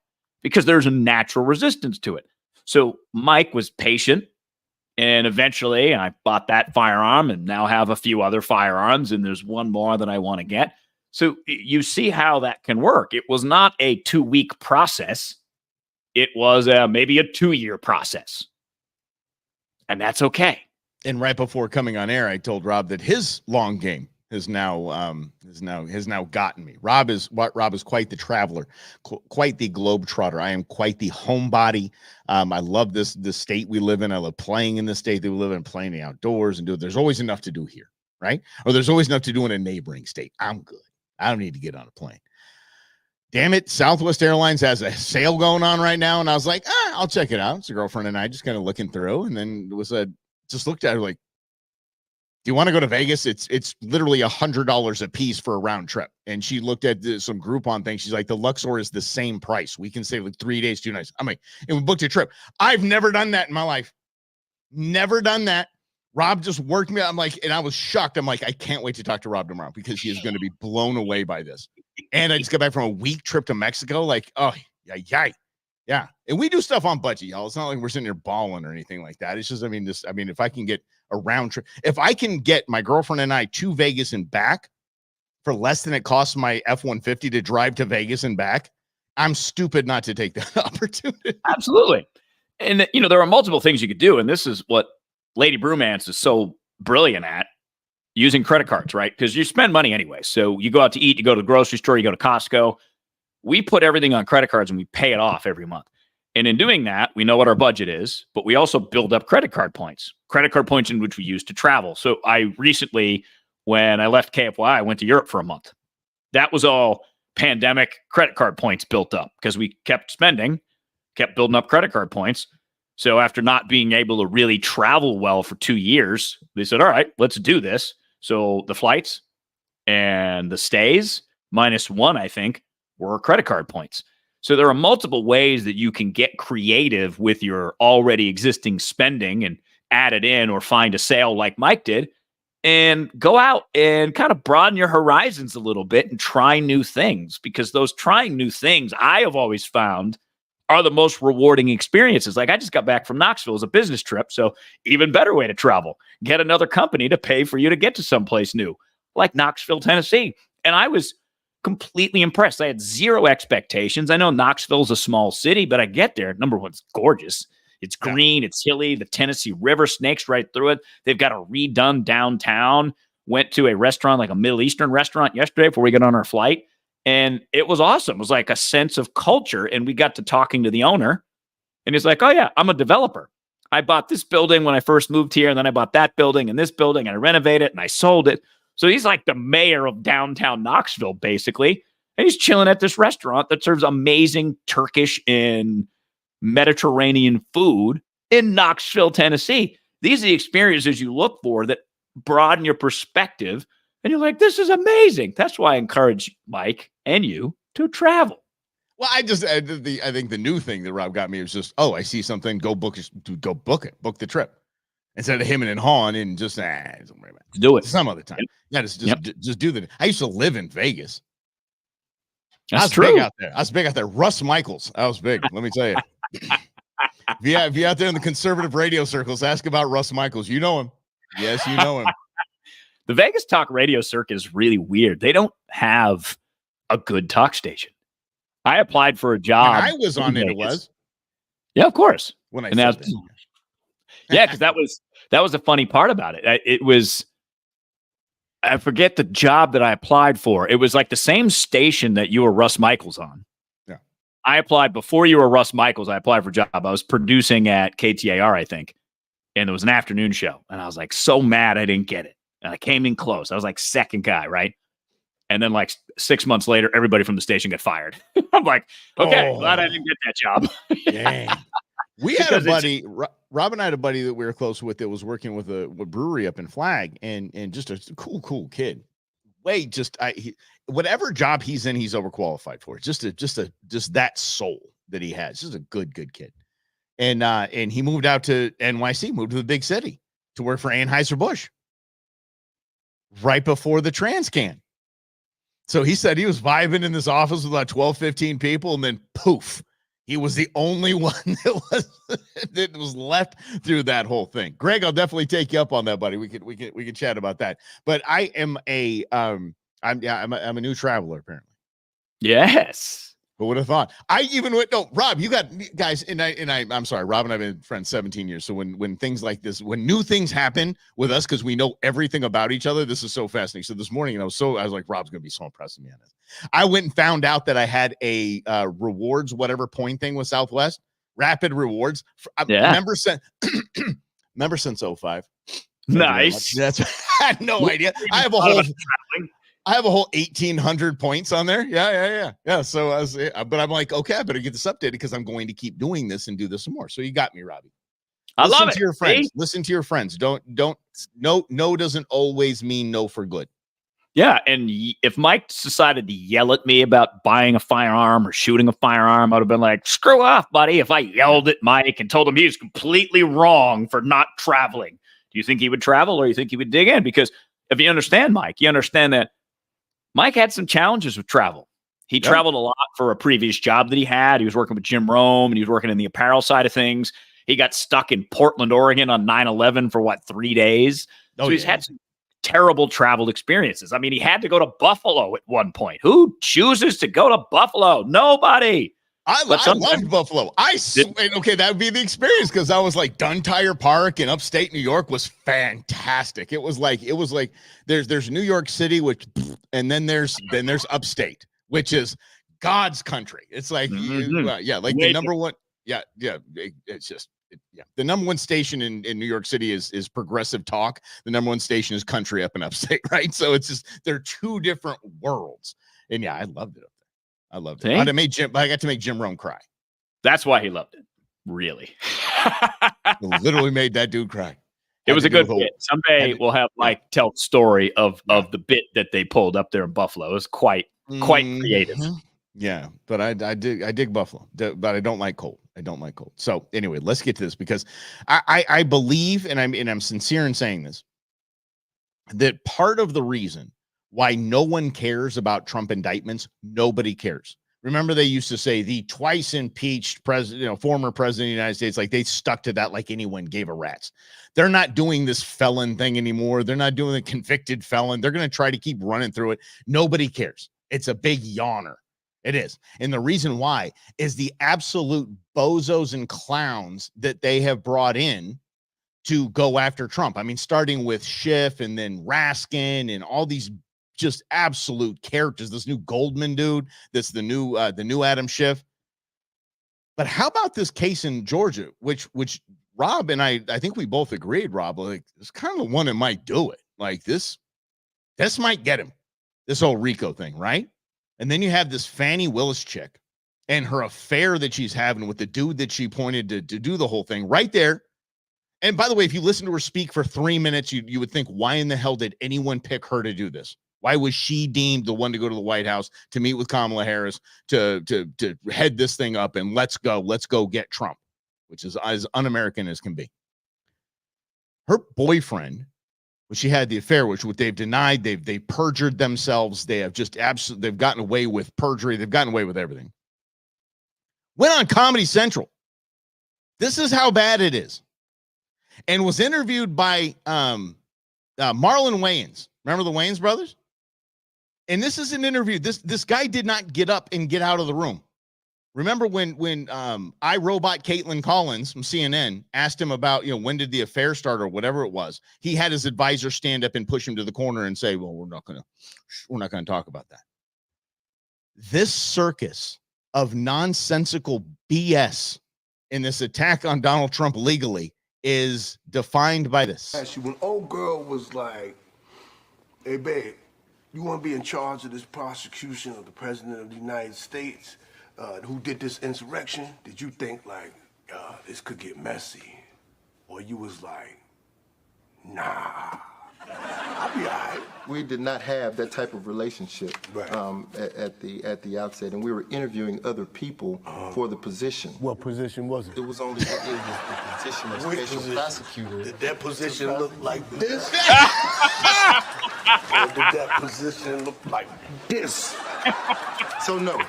Because there's a natural resistance to it. So Mike was patient, and eventually I bought that firearm and now have a few other firearms, and there's one more that I want to get. So you see how that can work. It was not a 2-week process. It was maybe a 2-year process. And that's okay. And right before coming on air, I told Rob that his long game has now gotten me. Rob is quite the traveler, quite the globetrotter. I am quite the homebody. I love this state we live in. I love playing in the state that we live in, playing the outdoors and there's always enough to do here, right? Or there's always enough to do in a neighboring state. I'm good. I don't need to get on a plane. Damn it, Southwest Airlines has a sale going on right now, and I was like, I'll check it out. It's a girlfriend and I just kind of looking through, and then just looked at her like, do you want to go to Vegas? It's literally $100 a piece for a round trip. And she looked at some Groupon thing. She's like, the Luxor is the same price. We can save like 3 days, 2 nights. I'm like, and we booked a trip. I've never done that in my life. Never done that. Rob just worked me. I'm like, and I was shocked. I'm like, I can't wait to talk to Rob tomorrow because he is going to be blown away by this. And I just got back from a week trip to Mexico. Like, oh, yay. Yeah. And we do stuff on budget, y'all. It's not like we're sitting there balling or anything like that. It's just, I mean, if I can get a round trip, if I can get my girlfriend and I to Vegas and back for less than it costs my F-150 to drive to Vegas and back, I'm stupid not to take that opportunity. Absolutely. And, there are multiple things you could do. And this is what Lady Bromance is so brilliant at, using credit cards, right? Because you spend money anyway. So you go out to eat, you go to the grocery store, you go to Costco. We put everything on credit cards and we pay it off every month. And in doing that, we know what our budget is, but we also build up credit card points in which we use to travel. So I recently, when I left KFY, I went to Europe for a month. That was all pandemic credit card points built up because we kept spending, kept building up credit card points. So after not being able to really travel well for 2 years, they said, all right, let's do this. So the flights and the stays, -1, I think, were credit card points. So there are multiple ways that you can get creative with your already existing spending and add it in or find a sale like Mike did and go out and kind of broaden your horizons a little bit and try new things, because those trying new things I have always found are the most rewarding experiences. Like I just got back from Knoxville as a business trip. So even better way to travel, get another company to pay for you to get to someplace new, like Knoxville, Tennessee. And I was completely impressed. I had zero expectations. I know Knoxville's a small city, but I get there. Number one, it's gorgeous. It's green. It's hilly. The Tennessee River snakes right through it. They've got a redone downtown. Went to a restaurant, like a Middle Eastern restaurant yesterday before we got on our flight. And it was awesome. It was like a sense of culture. And we got to talking to the owner. And he's like, oh, yeah, I'm a developer. I bought this building when I first moved here. And then I bought that building and this building. And I renovated it and I sold it. So he's like the mayor of downtown Knoxville, basically. And he's chilling at this restaurant that serves amazing Turkish and Mediterranean food in Knoxville, Tennessee. These are the experiences you look for that broaden your perspective. And you're like, this is amazing. That's why I encourage Mike and you to travel. Well, I think the new thing that Rob got me was just, I see something, go book it, book the trip. Instead of him and hawing and just, don't worry about it. Do it some other time. Yeah, just do that. I used to live in Vegas. That's true. Big out there. I was big out there. Russ Michaels. I was big. Let me tell you. If you're out there in the conservative radio circles, ask about Russ Michaels. You know him. Yes, you know him. The Vegas talk radio circuit is really weird. They don't have a good talk station. I applied for a job. When I was on it. It was. Yeah, of course. When I said that. Yeah, because that was the funny part about it. It was, I forget the job that I applied for. It was like the same station that you were Russ Michaels on. Yeah. I applied before you were Russ Michaels. I applied for a job. I was producing at KTAR, I think. And there was an afternoon show. And I was like so mad I didn't get it. And I came in close. I was like second guy, right? And then like 6 months later, everybody from the station got fired. I'm like, okay, glad I didn't get that job. Dang. We had a buddy, Rob and I had a buddy that we were close with that was working with a brewery up in Flag, and just a cool kid. Whatever job he's in, he's overqualified for. Just that soul that he has. Just a good kid. And he moved out to NYC, moved to the big city to work for Anheuser-Busch right before the Transcan. So he said he was vibing in this office with about 12, 15 people, and then poof, he was the only one that was left through that whole thing. Greg, I'll definitely take you up on that, buddy. We could chat about that. But I am I'm a new traveler apparently. Yes. Who would have thought? I even went, no, Rob, you got guys, I'm sorry, Rob and I've been friends 17 years. So when things like this, when new things happen with us, because we know everything about each other, this is so fascinating. So this morning, I was like, Rob's going to be so impressed with me on this. I went and found out that I had a rewards, whatever point thing with Southwest, rapid rewards. Member since 05. Nice. I had no idea. I have a whole 1,800 points on there. Yeah. So but I'm like, okay, I better get this updated because I'm going to keep doing this and do this some more. So you got me, Robbie. I love it. To your friends. Listen to your friends. Don't no doesn't always mean no for good. Yeah, and if Mike decided to yell at me about buying a firearm or shooting a firearm, I would have been like, screw off, buddy. If I yelled at Mike and told him he was completely wrong for not traveling, do you think he would travel or you think he would dig in? Because if you understand Mike, you understand that Mike had some challenges with travel. He traveled a lot for a previous job that he had. He was working with Jim Rome, and he was working in the apparel side of things. He got stuck in Portland, Oregon on 9/11 for 3 days. So he's had some terrible travel experiences. I mean, he had to go to Buffalo at one point. Who chooses to go to Buffalo? Nobody. I loved Buffalo. Okay, that would be the experience, because I was like, Duntire Park in upstate New York was fantastic. It was like there's New York City, which, and then there's upstate, which is God's country. It's like the number one. It's just the number one station in New York City is progressive talk. The number one station is country up in upstate, right? So it's just, they're two different worlds. And I loved it up there. I loved it. I got to make Jim Rome cry. That's why he loved it. Really. Literally made that dude cry. It was a good bit. Someday we'll have Mike tell the story of the bit that they pulled up there in Buffalo. It was quite creative. Yeah, but I dig Buffalo, but I don't like cold. So anyway, let's get to this, because I believe, and I'm sincere in saying this, that part of the reason why no one cares about Trump indictments, nobody cares. Remember, they used to say the twice impeached president, former president of the United States, like they stuck to that like anyone gave a rat's. They're not doing this felon thing anymore. They're not doing the convicted felon. They're going to try to keep running through it. Nobody cares. It's a big yawner. It is. And the reason why is the absolute bozos and clowns that they have brought in to go after Trump. I mean, starting with Schiff and then Raskin and all these just absolute characters. This new Goldman dude, that's the new Adam Schiff. But how about this case in Georgia, which Rob and I think we both agreed, Rob, like it's kind of the one that might do it. Like this might get him, this whole RICO thing, right? And then you have this Fannie Willis chick and her affair that she's having with the dude that she pointed to do the whole thing right there. And by the way, if you listen to her speak for 3 minutes, you would think, why in the hell did anyone pick her to do this? Why was she deemed the one to go to the White House to meet with Kamala Harris to head this thing up and let's go get Trump, which is as un-American as can be. Her boyfriend, which she had the affair, which they've denied, they've perjured themselves. They have just they've gotten away with perjury. They've gotten away with everything. Went on Comedy Central. This is how bad it is. And was interviewed by Marlon Wayans. Remember the Wayans brothers? And this is an interview. This guy did not get up and get out of the room. Remember when iRobot Caitlin Collins from CNN asked him about, when did the affair start or whatever it was? He had his advisor stand up and push him to the corner and say, well, we're not going to talk about that. This circus of nonsensical BS in this attack on Donald Trump legally is defined by this. When old girl was like, hey, babe, you want to be in charge of this prosecution of the president of the United States who did this insurrection? Did you think, this could get messy? Or you was like, nah, I'll be all right. We did not have that type of relationship at the outset, and we were interviewing other people for the position. What position was it? It was the position of special prosecutor. Did that position look like this? Or did that position look like this? So no.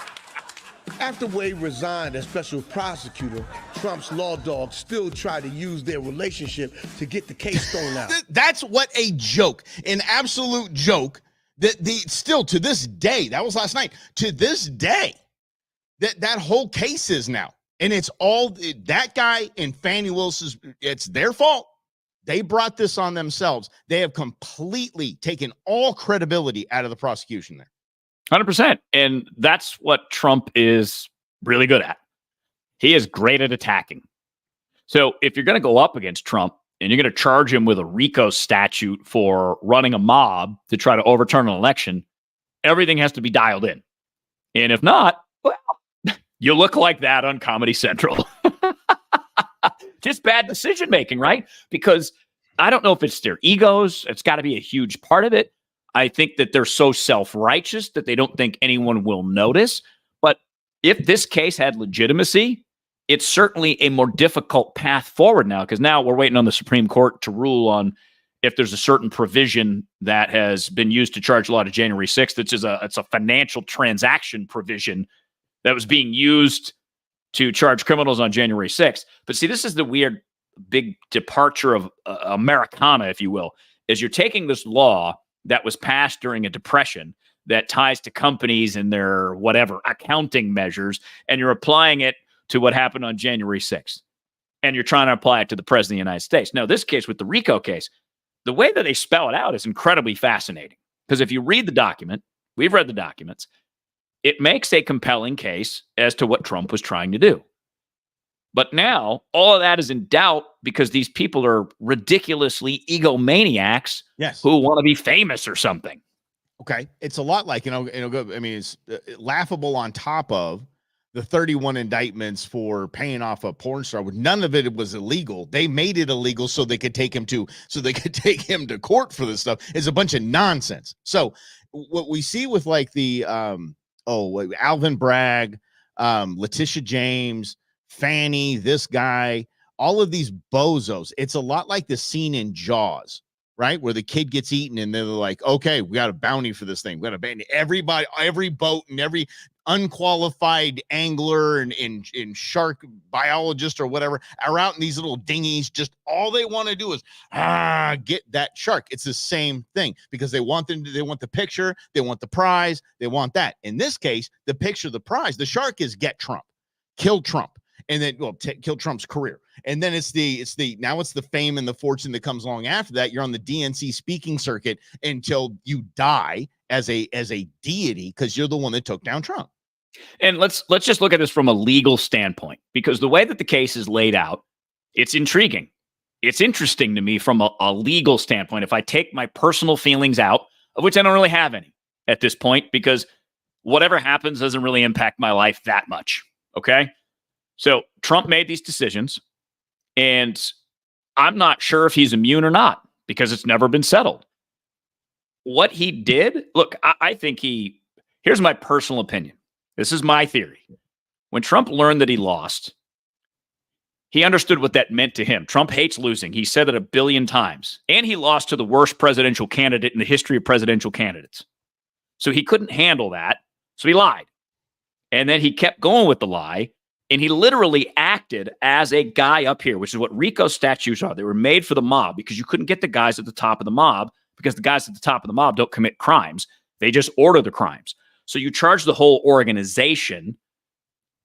After Wade resigned as special prosecutor, Trump's law dogs still try to use their relationship to get the case thrown out. That's what a joke, an absolute joke. That still to this day, that was last night. To this day, that whole case is now, and it's all that guy and Fannie Willis's. It's their fault. They brought this on themselves. They have completely taken all credibility out of the prosecution there. 100%. And that's what Trump is really good at. He is great at attacking. So if you're going to go up against Trump and you're going to charge him with a RICO statute for running a mob to try to overturn an election, everything has to be dialed in. And if not, well, you look like that on Comedy Central. Just bad decision making, right? Because I don't know if it's their egos. It's got to be a huge part of it. I think that they're so self-righteous that they don't think anyone will notice. But if this case had legitimacy, it's certainly a more difficult path forward now, because now we're waiting on the Supreme Court to rule on if there's a certain provision that has been used to charge a lot of January 6th, it's a financial transaction provision that was being used to charge criminals on January 6th. But see, this is the weird big departure of Americana, if you will, is you're taking this law that was passed during a depression that ties to companies and their whatever accounting measures, and you're applying it to what happened on January 6th. And you're trying to apply it to the president of the United States. Now, this case with the RICO case, the way that they spell it out is incredibly fascinating. Because if you read the document, we've read the documents, it makes a compelling case as to what Trump was trying to do. But now all of that is in doubt because these people are ridiculously egomaniacs who want to be famous or something. Okay. It's a lot like, I mean, it's laughable on top of the 31 indictments for paying off a porn star. None of it was illegal. They made it illegal so they could take him to court for this stuff. It's a bunch of nonsense. So what we see with like the Alvin Bragg, Letitia James, Fanny, this guy, all of these bozos, it's a lot like the scene in Jaws, right? Where the kid gets eaten and they're like, okay, we got a bounty for this thing. We got to ban everybody, every boat and every unqualified angler and shark biologist or whatever are out in these little dinghies. Just all they want to do is get that shark. It's the same thing because they want the picture, they want the prize, they want that. In this case, the picture, the prize, the shark is get Trump, kill Trump. And then, kill Trump's career. And then it's the fame and the fortune that comes along after that. You're on the DNC speaking circuit until you die as a deity because you're the one that took down Trump. And let's just look at this from a legal standpoint, because the way that the case is laid out, it's intriguing. It's interesting to me from a legal standpoint. If I take my personal feelings out, of which I don't really have any at this point, because whatever happens doesn't really impact my life that much. Okay. So Trump made these decisions, and I'm not sure if he's immune or not because it's never been settled. What he did, look, I think here's my personal opinion. This is my theory. When Trump learned that he lost, he understood what that meant to him. Trump hates losing. He said it 1 billion times, and he lost to the worst presidential candidate in the history of presidential candidates. So he couldn't handle that. So he lied. And then he kept going with the lie. And he literally acted as a guy up here, which is what RICO statutes are. They were made for the mob because you couldn't get the guys at the top of the mob because the guys at the top of the mob don't commit crimes. They just order the crimes. So you charge the whole organization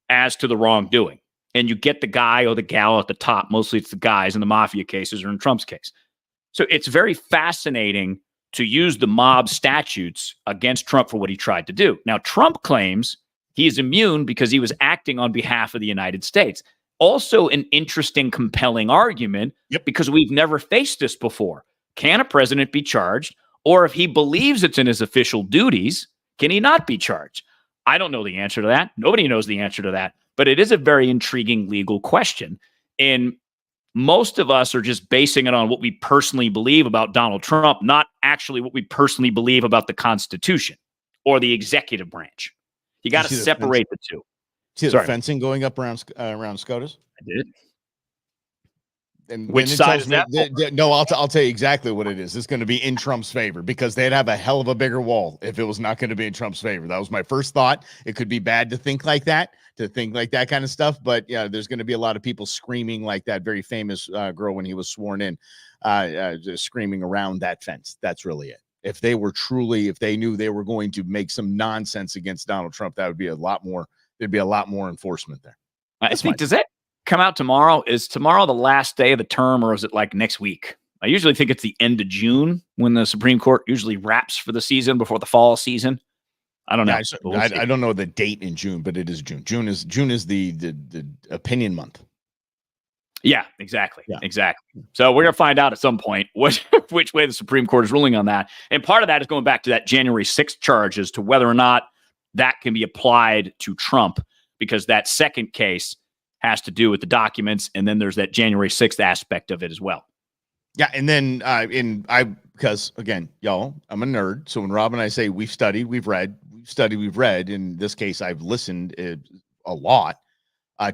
as to the wrongdoing. And you get the guy or the gal at the top. Mostly it's the guys in the mafia cases or in Trump's case. So it's very fascinating to use the mob statutes against Trump for what he tried to do. Now, Trump claims he is immune because he was acting on behalf of the United States. Also an interesting, compelling argument because we've never faced this before. Can a president be charged? Or if he believes it's in his official duties, can he not be charged? I don't know the answer to that. Nobody knows the answer to that. But it is a very intriguing legal question. And most of us are just basing it on what we personally believe about Donald Trump, not actually what we personally believe about the Constitution or the executive branch. You got to separate the two. See the fencing going up around SCOTUS? I did. And which side is that? No, I'll tell you exactly what it is. It's going to be in Trump's favor because they'd have a hell of a bigger wall if it was not going to be in Trump's favor. That was my first thought. It could be bad to think like that kind of stuff. But yeah, there's going to be a lot of people screaming like that very famous girl when he was sworn in, just screaming around that fence. That's really it. If they knew they were going to make some nonsense against Donald Trump, that would be a lot more. There'd be a lot more enforcement there. I think, does that come out tomorrow? Is tomorrow the last day of the term, or is it like next week? I usually think it's the end of June when the Supreme Court usually wraps for the season before the fall season. I don't know. I don't know the date in June, but it is June. June is the opinion month. Yeah, exactly. Yeah. Exactly. So we're going to find out at some point which way the Supreme Court is ruling on that. And part of that is going back to that January 6th charge as to whether or not that can be applied to Trump, because that second case has to do with the documents. And then there's that January 6th aspect of it as well. Yeah. And then because again, y'all, I'm a nerd. So when Rob and I say we've studied, we've read, in this case, I've listened a lot.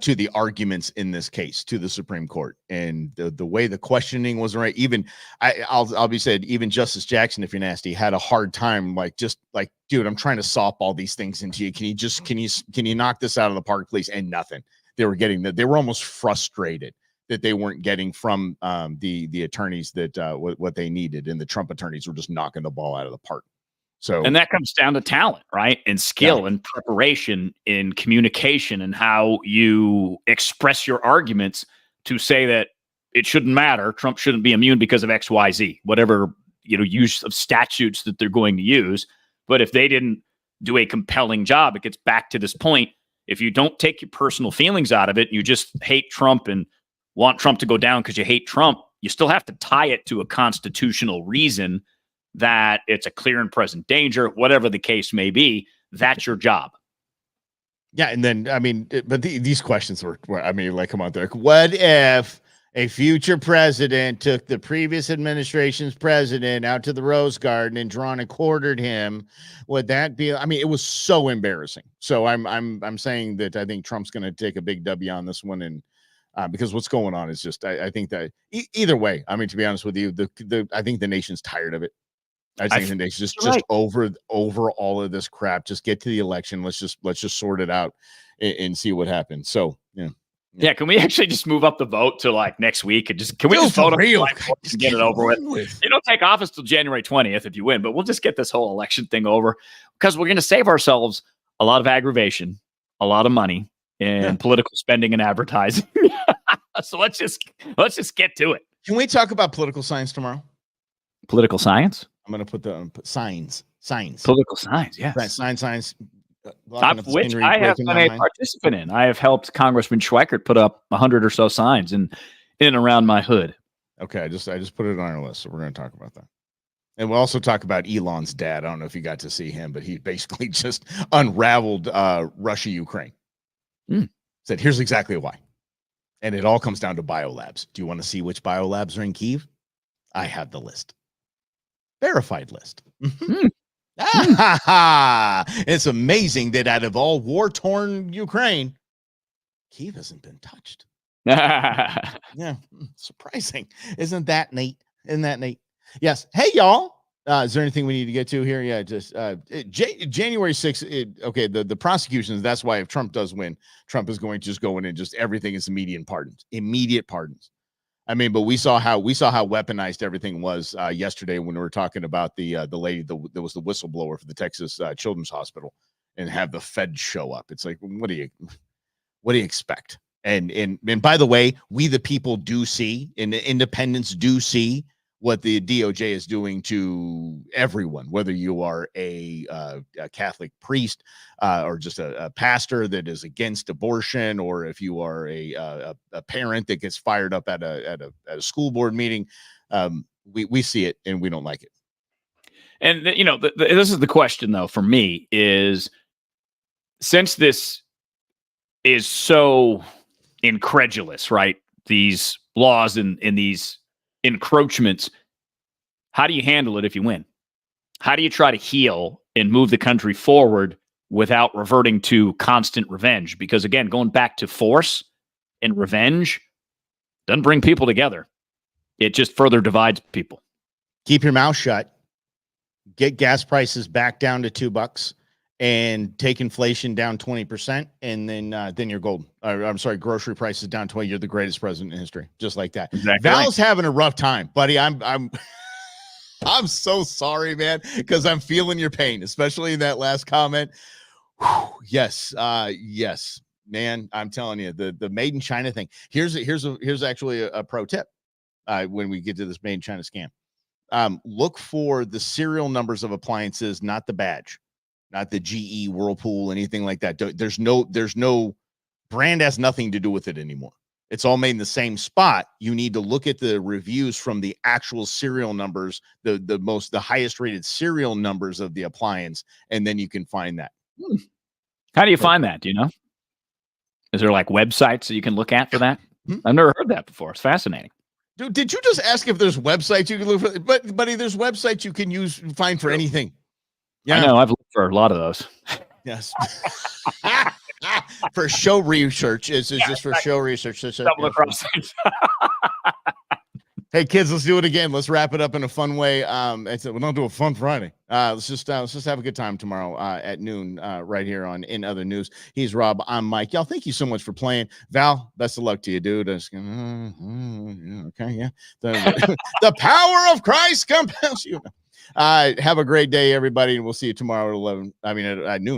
to the arguments in this case to the Supreme Court, and the way the questioning was right. Even I'll be said, even Justice Jackson, if you're nasty, had a hard time. Like, dude, I'm trying to softball these things into you. Can you knock this out of the park, please? And nothing. They were almost frustrated that they weren't getting from the attorneys that what they needed, and the Trump attorneys were just knocking the ball out of the park. So, and that comes down to talent, right? And skill and preparation in communication and how you express your arguments to say that it shouldn't matter. Trump shouldn't be immune because of X, Y, Z, whatever, use of statutes that they're going to use. But if they didn't do a compelling job, it gets back to this point. If you don't take your personal feelings out of it and you just hate Trump and want Trump to go down because you hate Trump, you still have to tie it to a constitutional reason that it's a clear and present danger, whatever the case may be. That's your job. Yeah, and then these questions were like, come on, there. What if a future president took the previous administration's president out to the Rose Garden and drawn and quartered him? Would that be? It was so embarrassing. So I'm saying that I think Trump's going to take a big W on this one, and because what's going on is just I think that either way. To be honest with you, I think the nation's tired of it. I think the nation's just over all of this crap. Just get to the election. Let's just sort it out and see what happens. So yeah. Can we actually just move up the vote to like next week and just vote and get it over with? You don't take office till January 20th if you win, but we'll just get this whole election thing over because we're going to save ourselves a lot of aggravation, a lot of money, and political spending and advertising. So let's just get to it. Can we talk about political science tomorrow? Political science? I'm going to put signs. Political science, yes. Science. Which I have been a participant in. I have helped Congressman Schweikert put up 100 or so signs in and around my hood. Okay, I just put it on our list, so we're going to talk about that. And we'll also talk about Elon's dad. I don't know if you got to see him, but he basically just unraveled Russia-Ukraine. Said, here's exactly why. And it all comes down to biolabs. Do you want to see which biolabs are in Kyiv? I have the list. Verified list. It's amazing that out of all war-torn Ukraine, Kyiv hasn't been touched. Yeah, surprising. Isn't that neat? Yes. Hey, y'all. Is there anything we need to get to here? Yeah, just January 6th. Okay, the prosecutions. That's why if Trump does win, Trump is going to just go in and just everything is immediate pardons. But we saw how weaponized everything was yesterday when we were talking about the lady that was the whistleblower for the Texas Children's Hospital, and have the Fed show up. It's like, what do you expect? And by the way, we the people do see, and the independents do see what the DOJ is doing to everyone, whether you are a Catholic priest or just a pastor that is against abortion, or if you are a parent that gets fired up at a school board meeting. We see it and we don't like it. And this is the question though for me is, since this is so incredulous, right? These laws and these encroachments, how do you handle it if you win? How do you try to heal and move the country forward without reverting to constant revenge? Because again, going back to force and revenge doesn't bring people together. It just further divides people. Keep your mouth shut. Get gas prices back down to $2 and take inflation down 20%, and then you're golden. I'm sorry, grocery prices down 20. You're the greatest president in history, just like that. Exactly. Val's having a rough time, buddy. I'm so sorry, man, because I'm feeling your pain, especially in that last comment. Whew, yes, man. I'm telling you, the made in China thing. Here's actually a pro tip. When we get to this made in China scam, look for the serial numbers of appliances, not the badge. Not the GE, Whirlpool, anything like that. There's no brand, has nothing to do with it anymore. It's all made in the same spot. You need to look at the reviews from the actual serial numbers, the highest rated serial numbers of the appliance, and then you can find that. How do you find that? Do you know? Is there like websites that you can look at for that? I've never heard that before. It's fascinating. Dude, did you just ask if there's websites you can look for? But buddy, there's websites you can find for anything. Yeah, I know. I've looked for a lot of those. Yes. For show research. Is just for show research. Double across. Hey kids, let's do it again. Let's wrap it up in a fun way. We don't do a fun Friday. Let's just have a good time tomorrow at noon right here on In Other News. He's Rob. I'm Mike. Y'all, thank you so much for playing. Val, best of luck to you, dude. Okay, yeah. The power of Christ compels you. Have a great day, everybody, and we'll see you tomorrow at 11. At noon.